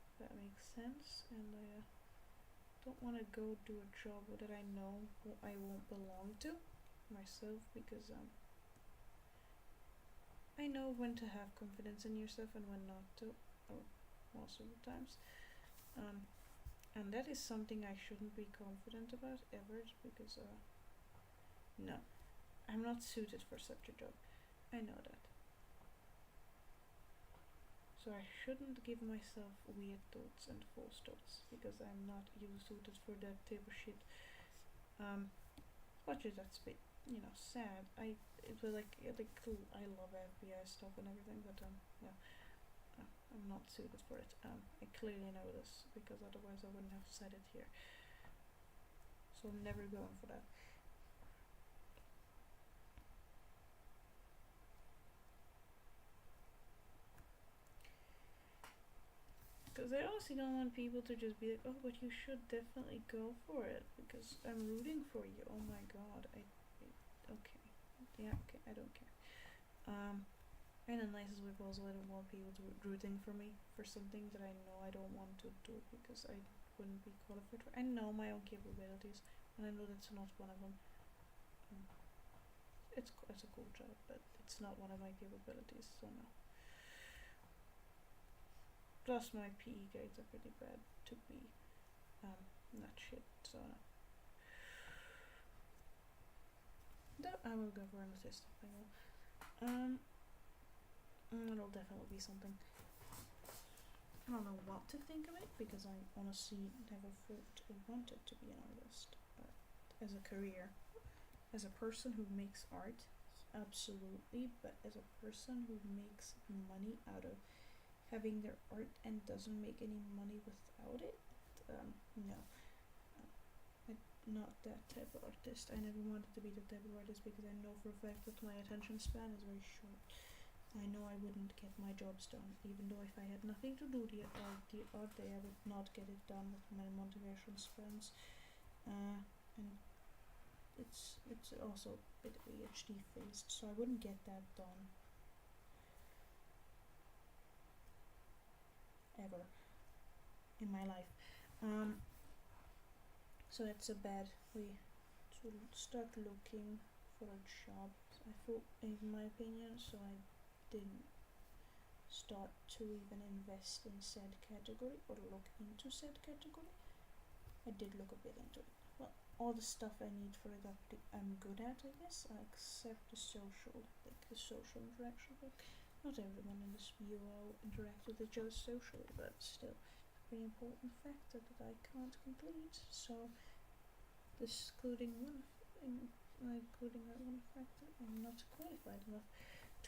If that makes sense, and I don't want to go do a job that I know I won't belong to myself, because I know when to have confidence in yourself and when not to, or most of the times. Um, and that is something I shouldn't be confident about ever, because no, I'm not suited for such a job. I know that. So I shouldn't give myself weird thoughts and false thoughts, because I'm not suited for that type of shit. Much as that's a bit, sad. It was like I love FBI stuff and everything, but yeah, I'm not suited for it. I clearly know this, because otherwise I wouldn't have said it here. So I'm never going for that. Because I honestly don't want people to just be like, oh, but you should definitely go for it, because I'm rooting for you. Oh my god, okay. Yeah, okay, I don't care. In the nicest way possible, I don't want people to be rooting for me for something that I know I don't want to do, because I wouldn't be qualified for. I know my own capabilities, and I know that's not one of them. It's a cool job, but it's not one of my capabilities, so no. Plus, my PE grades are pretty bad to be not shit, so no. Though I will go for an assistant. I will. It'll definitely be something. I don't know what to think of it, because I honestly never thought I wanted to be an artist as a career. As a person who makes art, absolutely, but as a person who makes money out of having their art and doesn't make any money without it, no. I'm not that type of artist. I never wanted to be that type of artist, because I know for a fact that my attention span is very short. I know I wouldn't get my jobs done, even though if I had nothing to do the art day, I would not get it done with my motivation spans. And it's also a bit ADHD phased, so I wouldn't get that done ever in my life. So it's a bad way to start looking for a job, I thought, in my opinion, so I didn't start to even invest in said category or look into said category. I did look a bit into it. Well, all the stuff I need for it I'm good at, I guess, except the social interaction. But not everyone in this UO interact with each other socially, but still, it's a pretty important factor that I can't complete. So, including that one factor, I'm not qualified enough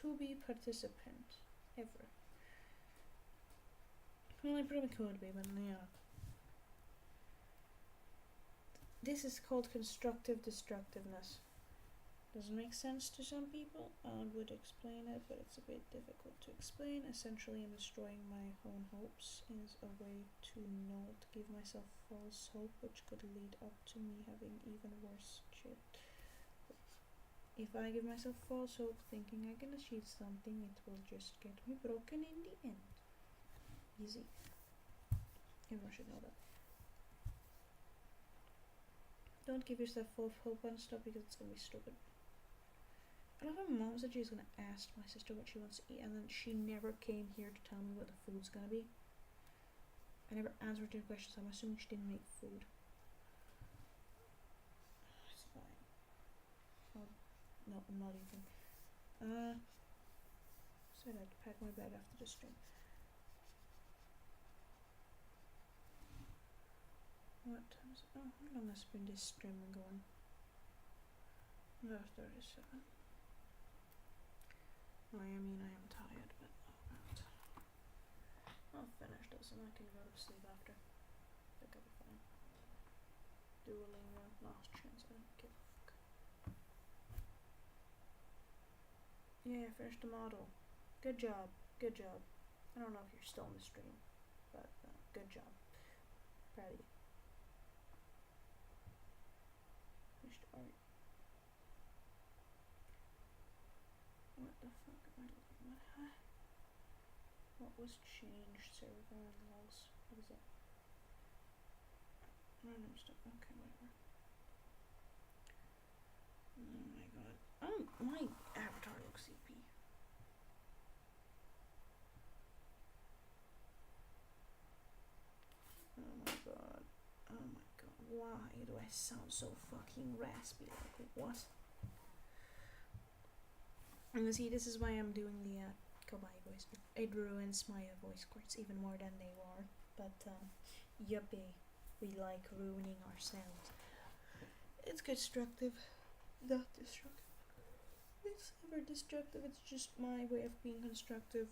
to be participant ever. Well, I probably could be, but yeah. This is called constructive destructiveness. Doesn't make sense to some people. I would explain it, but it's a bit difficult to explain. Essentially, I'm destroying my own hopes is a way to not give myself false hope, which could lead up to me having even worse shit. If I give myself false hope, thinking I can achieve something, it will just get me broken in the end. Easy. Everyone should know that. Don't give yourself false hope on stuff, because it's gonna be stupid. I love how my mom said she was gonna ask my sister what she wants to eat, and then she never came here to tell me what the food's gonna be. I never answered her questions, so I'm assuming she didn't make food. It's fine. Oh, no, I'm not eating. Said I'd pack my bag after the stream. What time is it? Oh, how long has been this stream going? No, 37. I mean, I am tired, but I'll finish this and I can go to sleep after. I think I'll be fine. Duolingo, last chance, I don't give a fuck. Yeah, finished the model. Good job, good job. I don't know if you're still in the stream, but good job. Proud of you. Finished art. What the fuck am I looking at? What was changed? Server and logs. What is that? Random stuff. Okay, whatever. Oh my god. Oh, my avatar looks CP. Oh my god. Oh my god. Why do I sound so fucking raspy? Like, what? And you see, this is why I'm doing the kawaii voice. It ruins my voice cords even more than they are. But, yuppie. We like ruining ourselves. It's constructive, not destructive. It's never destructive, it's just my way of being constructive.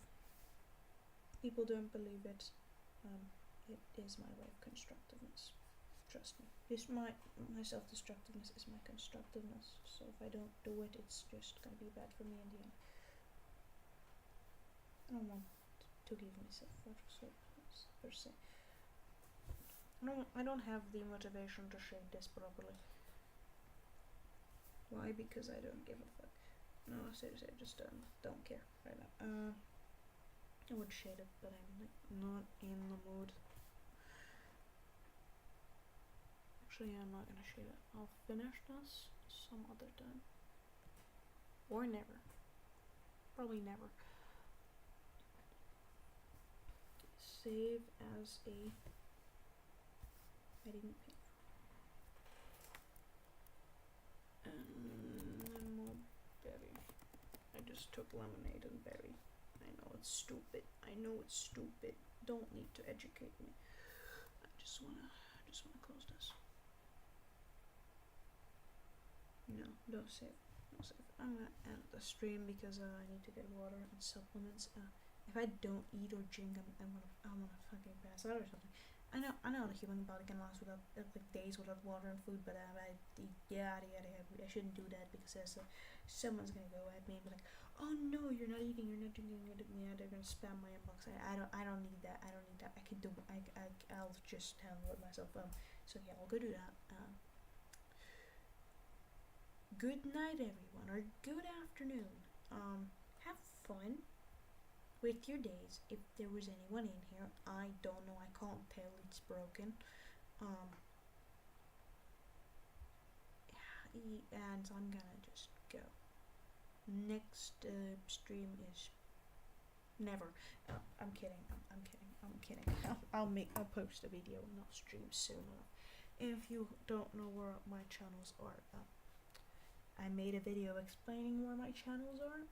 People don't believe it. It is my way of constructiveness. Trust me. It's my self-destructiveness is my constructiveness. So if I don't do it, it's just gonna be bad for me in the end. I don't want to give myself photos per se. I don't have the motivation to shade this properly. Why? Because I don't give a fuck. No, seriously, I just don't care right now. I would shade it, but I'm like not in the mood. Actually, I'm not gonna shade it. I'll finish this some other time. Or never. Probably never. Save as a editing page. And then more berry. I just took lemonade and berry. I know it's stupid. I know it's stupid. Don't need to educate me. I just wanna close this. No, don't save. No save. I'm gonna end the stream because I need to get water and supplements. If I don't eat or drink, I'm gonna fucking pass out or something. I know the human body can last without like days without water and food, but I shouldn't do that because someone's gonna go at me and be like, oh no, you're not eating, you're not drinking, yeah, they're gonna spam my inbox. I don't need that. I can do. I'll just handle it myself. So yeah, I'll go do that. Good night, everyone, or good afternoon. Have fun with your days. If there was anyone in here, I don't know, I can't tell, it's broken. And I'm gonna just go. Next stream is never. I'm kidding. I'm kidding. I'll post a video and I'll stream soon enough. If you don't know where my channels are, I made a video explaining where my channels are.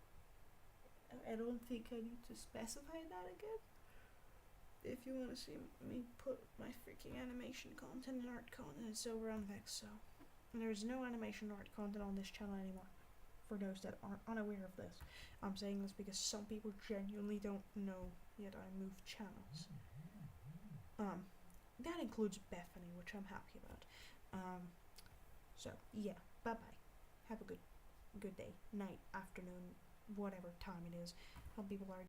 I don't think I need to specify that again. If you want to see me put my freaking animation content and art content, it's over on Vex, so there's no animation art content on this channel anymore. For those that aren't unaware of this, I'm saying this because some people genuinely don't know yet I moved channels. That includes Bethany, which I'm happy about. So yeah, bye bye. Have a good day, night, afternoon, whatever time it is. Some people are